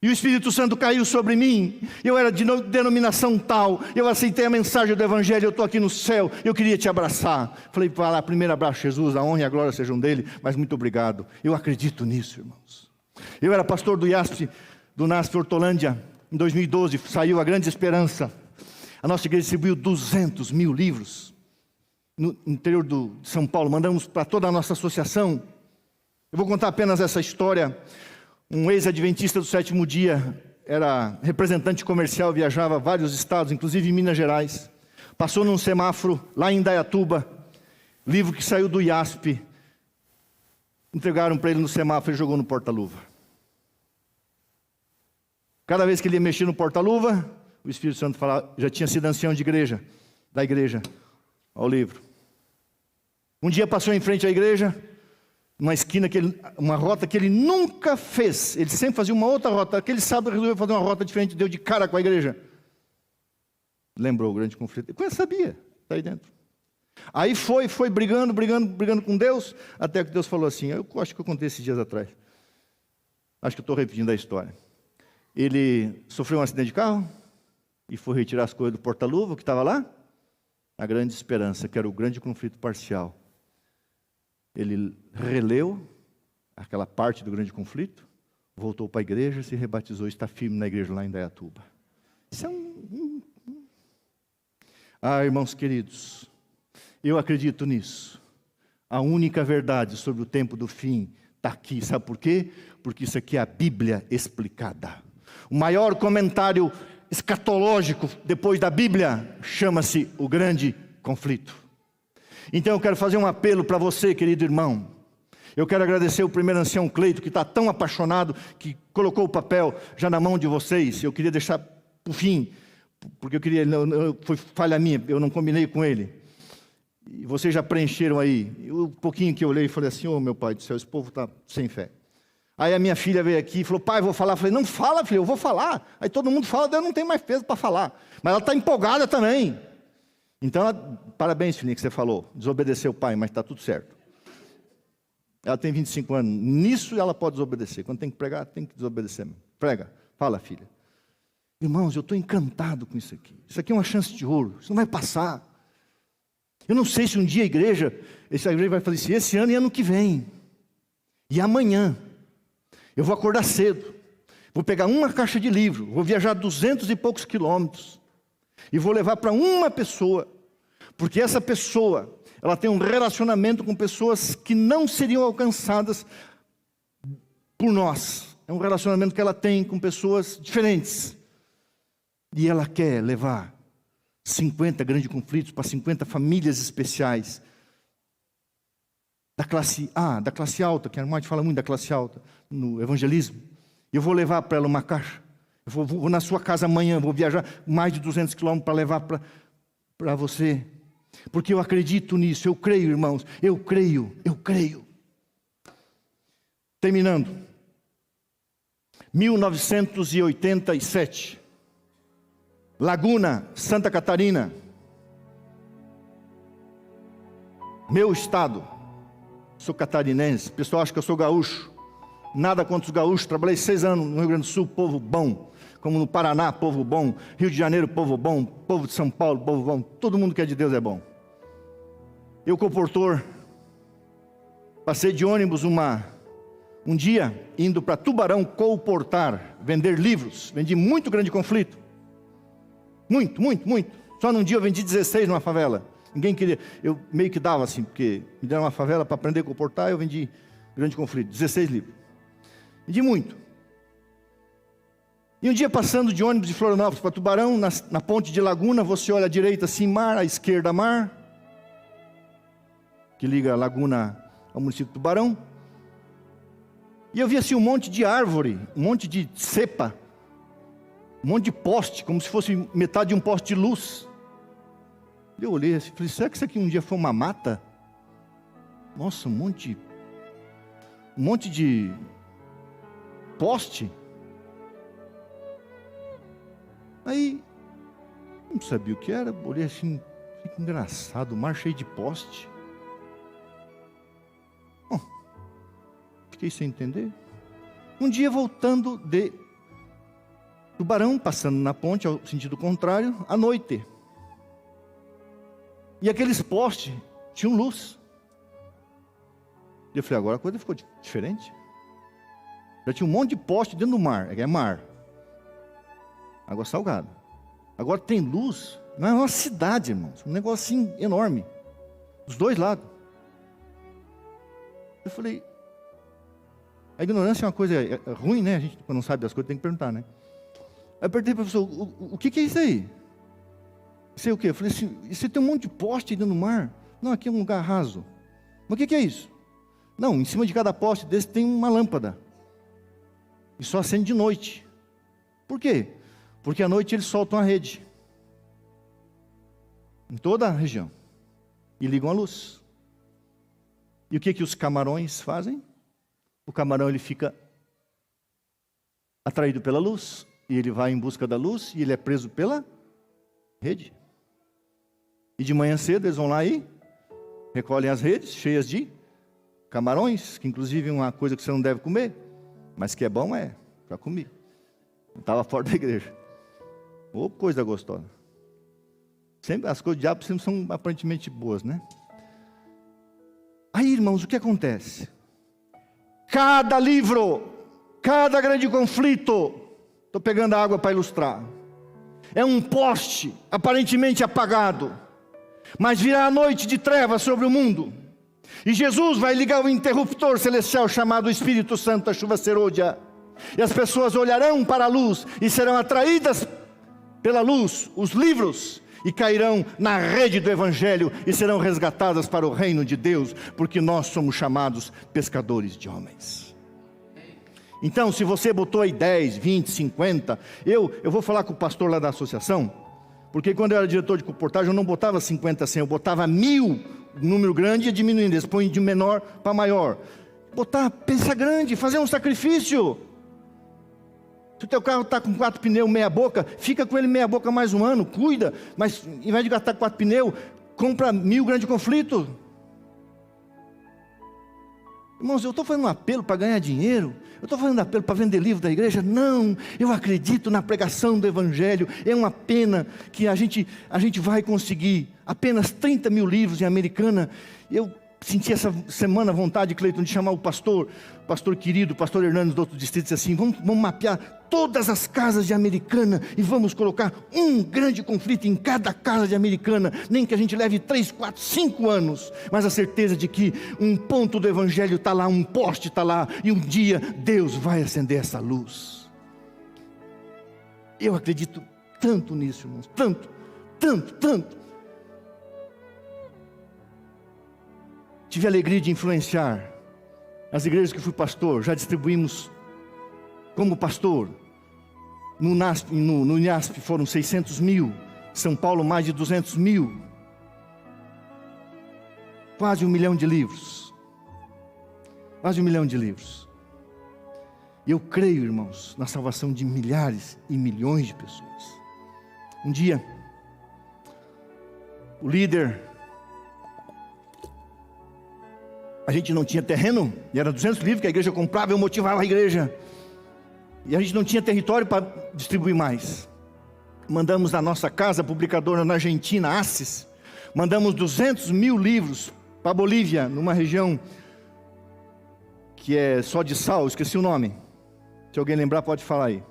E o Espírito Santo caiu sobre mim. Eu era de denominação tal. Eu aceitei a mensagem do Evangelho. Eu estou aqui no céu. Eu queria te abraçar. Falei, vai lá, primeiro abraço Jesus. A honra e a glória sejam dele. Mas muito obrigado. Eu acredito nisso, irmãos. Eu era pastor do IASP, do NASP Hortolândia. Em 2012 saiu a Grande Esperança. A nossa igreja distribuiu 200 mil livros no interior de São Paulo. Mandamos para toda a nossa associação. Eu vou contar apenas essa história. Um ex-adventista do sétimo dia, era representante comercial, viajava a vários estados, inclusive em Minas Gerais. Passou num semáforo lá em Indaiatuba, livro que saiu do IASP. Entregaram para ele no semáforo e jogou no porta-luva. Cada vez que ele ia mexer no porta-luva, o Espírito Santo falava, já tinha sido ancião de igreja, da igreja, ao livro. Um dia passou em frente à igreja, uma esquina, uma rota que ele nunca fez. Ele sempre fazia uma outra rota. Aquele sábado resolveu fazer uma rota diferente, deu de cara com a igreja. Lembrou o grande conflito. Eu sabia, está aí dentro. Aí foi brigando com Deus, até que Deus falou assim, eu acho que eu contei esses dias atrás. Acho que eu estou repetindo a história. Ele sofreu um acidente de carro e foi retirar as coisas do porta-luva, que estava lá. A Grande Esperança, que era o grande conflito parcial. Ele releu aquela parte do grande conflito, voltou para a igreja, se rebatizou e está firme na igreja lá em Indaiatuba. Isso é irmãos queridos, eu acredito nisso. A única verdade sobre o tempo do fim está aqui. Sabe por quê? Porque isso aqui é a Bíblia explicada. O maior comentário escatológico depois da Bíblia chama-se o grande conflito. Então eu quero fazer um apelo para você, querido irmão. Eu quero agradecer o primeiro ancião Cleito, que está tão apaixonado, que colocou o papel já na mão de vocês. Eu queria deixar para o fim, porque eu queria, foi falha minha, eu não combinei com ele. E vocês já preencheram aí. Um pouquinho que eu olhei e falei assim, meu pai do céu, esse povo está sem fé. Aí a minha filha veio aqui e falou, pai, vou falar. Eu falei, não fala, filho, eu vou falar. Aí todo mundo fala, eu não tenho mais peso para falar. Mas ela está empolgada também. Então, parabéns, filhinha, que você falou. Desobedeceu o pai, mas está tudo certo. Ela tem 25 anos. Nisso ela pode desobedecer. Quando tem que pregar, tem que desobedecer. Prega. Fala, filha. Irmãos, eu estou encantado com isso aqui. Isso aqui é uma chance de ouro. Isso não vai passar. Eu não sei se um dia a igreja vai fazer isso esse ano e ano que vem. E amanhã. Eu vou acordar cedo. Vou pegar uma caixa de livro. Vou viajar 200 e poucos quilômetros. E vou levar para uma pessoa, porque essa pessoa, ela tem um relacionamento com pessoas que não seriam alcançadas por nós. É um relacionamento que ela tem com pessoas diferentes. E ela quer levar 50 grandes conflitos para 50 famílias especiais. Da classe A, da classe alta, que a irmã fala muito da classe alta no evangelismo. Eu vou levar para ela uma caixa. Eu vou na sua casa amanhã, vou viajar mais de 200 quilômetros para levar para você. Porque eu acredito nisso, eu creio, irmãos, eu creio. Terminando. 1987. Laguna, Santa Catarina. Meu estado. Sou catarinense. O pessoal acha que eu sou gaúcho. Nada contra os gaúchos. Trabalhei 6 anos no Rio Grande do Sul, povo bom. Como no Paraná, povo bom. Rio de Janeiro, povo bom. Povo de São Paulo, povo bom. Todo mundo que é de Deus é bom. Eu, comportor, passei de ônibus um dia, indo para Tubarão colportar, vender livros. Vendi muito grande conflito. Muito. Só num dia eu vendi 16 numa favela. Ninguém queria, eu meio que dava assim, porque me deram uma favela para aprender a comportar, eu vendi grande conflito, 16 livros. Vendi muito. E um dia passando de ônibus de Florianópolis para Tubarão, na ponte de Laguna, você olha à direita assim, mar, à esquerda mar, que liga a Laguna ao município de Tubarão. E eu vi assim um monte de árvore, um monte de cepa, um monte de poste, como se fosse metade de um poste de luz. Eu olhei assim, falei, será que isso aqui um dia foi uma mata? Nossa, um monte de poste. Aí, não sabia o que era, olhei assim, que engraçado, o mar cheio de poste. Bom, fiquei sem entender. Um dia voltando de Tubarão, passando na ponte, ao sentido contrário, à noite. E aqueles postes tinham luz. Eu falei, agora a coisa ficou diferente. Já tinha um monte de poste dentro do mar, é mar. Água salgada. Agora tem luz, não é uma cidade, irmãos, um negocinho enorme, dos dois lados. Eu falei, a ignorância é uma coisa ruim, né? A gente, quando não sabe das coisas, tem que perguntar, né? Aí eu perguntei para o professor, o que é isso aí? Sei o quê? Eu falei assim, você tem um monte de poste dentro do mar? Não, aqui é um lugar raso. Mas o que é isso? Não, em cima de cada poste desse tem uma lâmpada. E só acende de noite. Por quê? Porque à noite eles soltam a rede. Em toda a região. E ligam a luz. E o que os camarões fazem? O camarão ele fica atraído pela luz. E ele vai em busca da luz. E ele é preso pela rede. E de manhã cedo eles vão lá e recolhem as redes cheias de camarões. Que inclusive é uma coisa que você não deve comer. Mas que é bom, já comi. Estava fora da igreja. Ô, coisa gostosa. Sempre, as coisas do diabo sempre são aparentemente boas, né? Aí, irmãos, o que acontece? Cada livro, cada grande conflito, estou pegando a água para ilustrar, é um poste aparentemente apagado, mas virá a noite de trevas sobre o mundo. E Jesus vai ligar o interruptor celestial chamado Espírito Santo, a chuva serôdia. E as pessoas olharão para a luz e serão atraídas pela luz, os livros, e cairão na rede do Evangelho e serão resgatadas para o reino de Deus, porque nós somos chamados pescadores de homens. Então, se você botou aí 10, 20, 50, eu vou falar com o pastor lá da associação, porque quando eu era diretor de comportagem eu não botava 50, 100, eu botava 1000, número grande, e diminuindo, eles põem de menor para maior. Botar, pensar grande, fazer um sacrifício. Se o teu carro está com 4 pneus meia boca, fica com ele meia boca mais um ano, cuida, mas em vez de gastar 4 pneus, compra 1000 grande conflito. Irmãos, eu estou fazendo um apelo para ganhar dinheiro, eu estou fazendo apelo para vender livro da igreja? Não, eu acredito na pregação do Evangelho. É uma pena que a gente vai conseguir apenas 30 mil livros em Americana. Eu senti essa semana vontade, Cleiton, de chamar o pastor querido, o pastor Hernandes do outro distrito, e disse assim, vamos mapear todas as casas de Americana e vamos colocar um grande conflito em cada casa de Americana, nem que a gente leve 3, 4, 5 anos, mas a certeza de que um ponto do Evangelho está lá, um poste está lá, e um dia Deus vai acender essa luz. Eu acredito tanto nisso, irmãos, tanto, tanto, tanto. Tive a alegria de influenciar as igrejas que fui pastor, já distribuímos como pastor. No INASP foram 600 mil, São Paulo mais de 200 mil, quase 1 milhão de livros, quase 1 milhão de livros. E eu creio, irmãos, na salvação de milhares e milhões de pessoas. Um dia, o líder, a gente não tinha terreno, e era 200 livros que a igreja comprava, eu motivava a igreja, e a gente não tinha território para distribuir mais. Mandamos da nossa casa, publicadora na Argentina, Assis, mandamos 200 mil livros para a Bolívia, numa região que é só de sal, esqueci o nome, se alguém lembrar pode falar aí.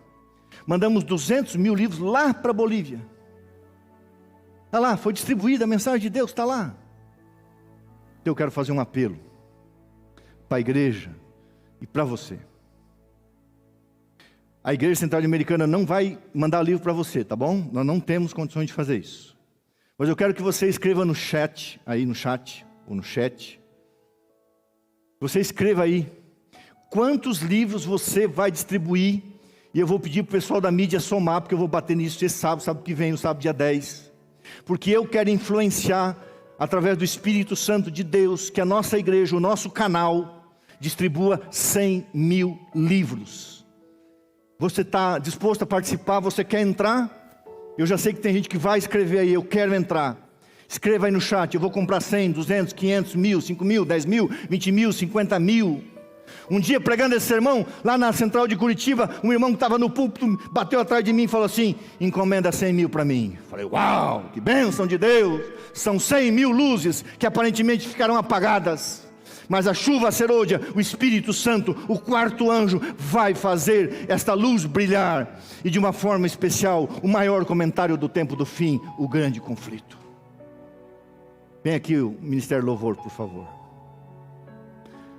Mandamos 200 mil livros lá para a Bolívia. Está lá, foi distribuída a mensagem de Deus, está lá. Eu quero fazer um apelo para a igreja e para você. A Igreja Central Americana não vai mandar livro para você, tá bom? Nós não temos condições de fazer isso. Mas eu quero que você escreva no chat, aí no chat, ou no chat. Você escreva aí, quantos livros você vai distribuir, e eu vou pedir para o pessoal da mídia somar, porque eu vou bater nisso esse sábado que vem, o sábado dia 10. Porque eu quero influenciar, através do Espírito Santo de Deus, que a nossa igreja, o nosso canal, distribua 100 mil livros. Você está disposto a participar? Você quer entrar? Eu já sei que tem gente que vai escrever aí, eu quero entrar. Escreva aí no chat, eu vou comprar 100, 200, 500, 1000, 5 mil, 10 mil, 20 mil, 50 mil. Um dia pregando esse sermão, lá na central de Curitiba, um irmão que estava no púlpito, bateu atrás de mim e falou assim, encomenda 100 mil para mim. Falei, uau, que bênção de Deus, são 100 mil luzes que aparentemente ficarão apagadas. Mas a chuva serôdia, o Espírito Santo, o quarto anjo, vai fazer esta luz brilhar. E de uma forma especial, o maior comentário do tempo do fim, o grande conflito. Vem aqui o Ministério Louvor, por favor.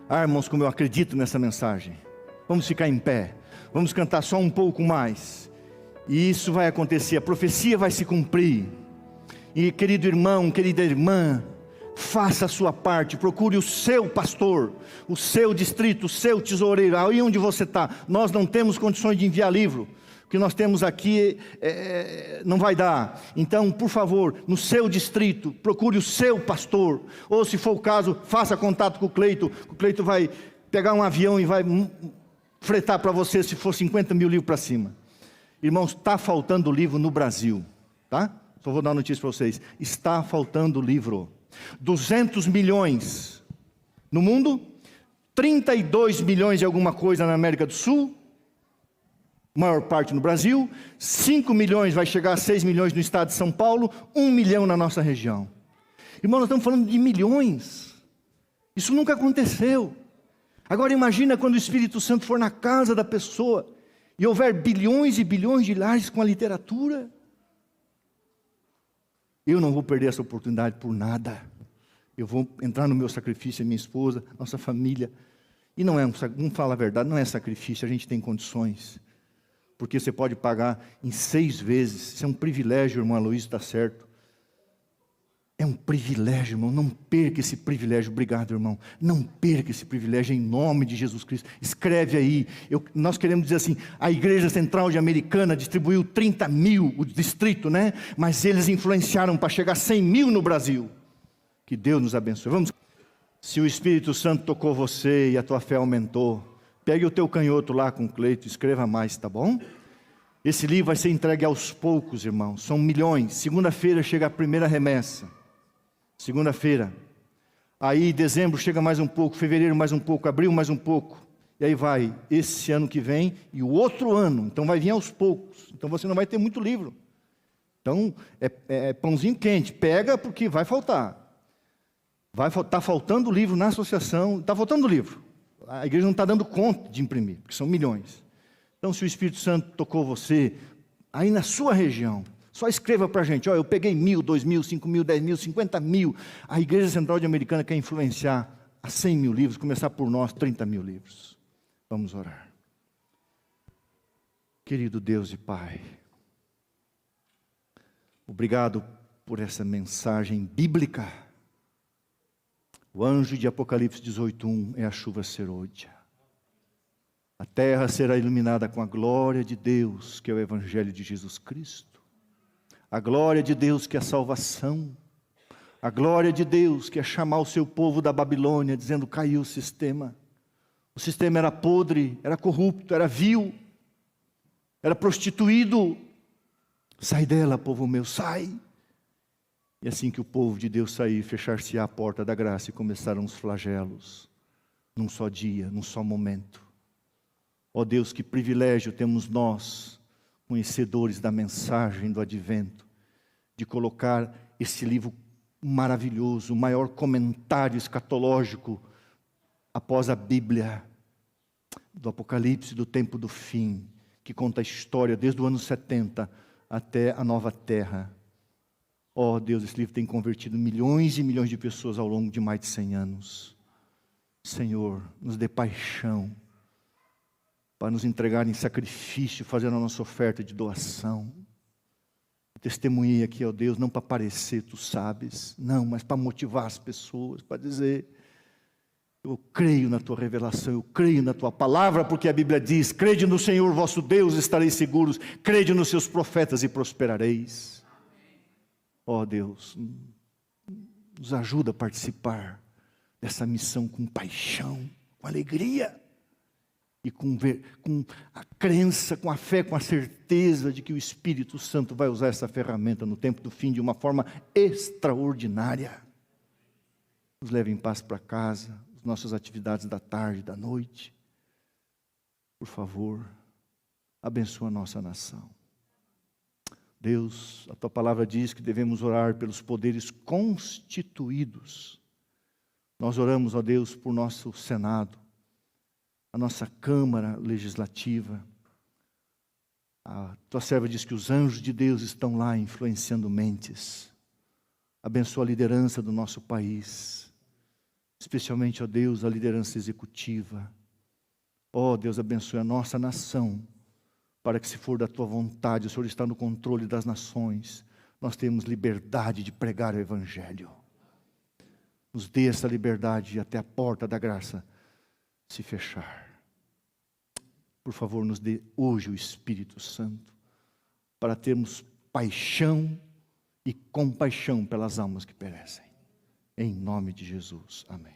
Ah, irmãos, como eu acredito nessa mensagem. Vamos ficar em pé. Vamos cantar só um pouco mais. E isso vai acontecer, a profecia vai se cumprir. E querido irmão, querida irmã, faça a sua parte, procure o seu pastor, o seu distrito, o seu tesoureiro, aí onde você está. Nós não temos condições de enviar livro, o que nós temos aqui não vai dar. Então, por favor, no seu distrito, procure o seu pastor, ou se for o caso, faça contato com o Cleito vai pegar um avião e vai fretar para você, se for 50 mil livros para cima. Irmãos, está faltando livro no Brasil, tá? Só vou dar uma notícia para vocês, está faltando livro. 200 milhões no mundo, 32 milhões de alguma coisa na América do Sul, maior parte no Brasil, 5 milhões vai chegar a 6 milhões no estado de São Paulo, 1 milhão na nossa região. Irmão, nós estamos falando de milhões, isso nunca aconteceu. Agora imagina quando o Espírito Santo for na casa da pessoa, e houver bilhões e bilhões de lares com a literatura. Eu não vou perder essa oportunidade por nada. Eu vou entrar no meu sacrifício, a minha esposa, nossa família. E não é, vamos falar a verdade, não é sacrifício, a gente tem condições. Porque você pode pagar em 6 vezes. Isso é um privilégio, irmão Aloysio, está certo. É um privilégio, irmão, não perca esse privilégio. Obrigado, irmão. Não perca esse privilégio em nome de Jesus Cristo. Escreve aí. Nós queremos dizer assim, a Igreja Central de Americana distribuiu 30 mil, o distrito, né? Mas eles influenciaram para chegar a 100 mil no Brasil. Que Deus nos abençoe. Vamos. Se o Espírito Santo tocou você e a tua fé aumentou, pegue o teu canhoto lá com o Cleito, escreva mais, tá bom? Esse livro vai ser entregue aos poucos, irmãos. São milhões. Segunda-feira chega a primeira remessa. Segunda-feira, aí dezembro chega mais um pouco, fevereiro mais um pouco, abril mais um pouco, e aí vai esse ano que vem e o outro ano, então vai vir aos poucos, então você não vai ter muito livro, então é pãozinho quente, pega porque vai faltar, tá faltando livro na associação, está faltando livro, a igreja não está dando conta de imprimir, porque são milhões. Então se o Espírito Santo tocou você, aí na sua região, só escreva para a gente, eu peguei 1.000, 2.000, 5.000, 10.000, 50 mil. A Igreja Central de Americana quer influenciar a 100 mil livros, começar por nós, 30 mil livros. Vamos orar. Querido Deus e Pai, Obrigado por essa mensagem bíblica. O anjo de Apocalipse 18:1 é a chuva serôdia. A terra será iluminada com a glória de Deus, que é o Evangelho de Jesus Cristo. A glória de Deus, que é a salvação. A glória de Deus, que é chamar o seu povo da Babilônia, dizendo: caiu o sistema. O sistema era podre, era corrupto, era vil, era prostituído. Sai dela, povo meu, sai. E assim que o povo de Deus sair, fechar-se-á a porta da graça e começaram os flagelos, num só dia, num só momento. Ó Deus, que privilégio temos nós, conhecedores da mensagem do advento, de colocar esse livro maravilhoso, o maior comentário escatológico após a Bíblia, do Apocalipse, do tempo do fim, que conta a história desde o ano 70 até a nova terra. Ó Deus, esse livro tem convertido milhões e milhões de pessoas ao longo de mais de 100 anos. Senhor, nos dê paixão para nos entregar em sacrifício, fazendo a nossa oferta de doação. Testemunhei aqui, ó Deus, não para parecer, tu sabes, não, mas para motivar as pessoas, para dizer: eu creio na tua revelação, eu creio na tua palavra, porque a Bíblia diz: crede no Senhor vosso Deus, estareis seguros, crede nos seus profetas e prosperareis. Ó Deus, nos ajuda a participar dessa missão com paixão, com alegria, e com a crença, com a fé, com a certeza de que o Espírito Santo vai usar essa ferramenta no tempo do fim de uma forma extraordinária. Nos leve em paz para casa, as nossas atividades da tarde, da noite. Por favor, abençoa a nossa nação. Deus, a tua palavra diz que devemos orar pelos poderes constituídos. Nós oramos, ó Deus, por nosso Senado, a nossa Câmara Legislativa. A tua serva diz que os anjos de Deus estão lá influenciando mentes. Abençoa a liderança do nosso país, especialmente, ó Deus, a liderança executiva. Ó Deus, abençoe a nossa nação, para que, se for da tua vontade, o Senhor está no controle das nações, nós temos liberdade de pregar o Evangelho. Nos dê essa liberdade até a porta da graça se fechar. Por favor, nos dê hoje o Espírito Santo, para termos paixão e compaixão pelas almas que perecem. Em nome de Jesus. Amém.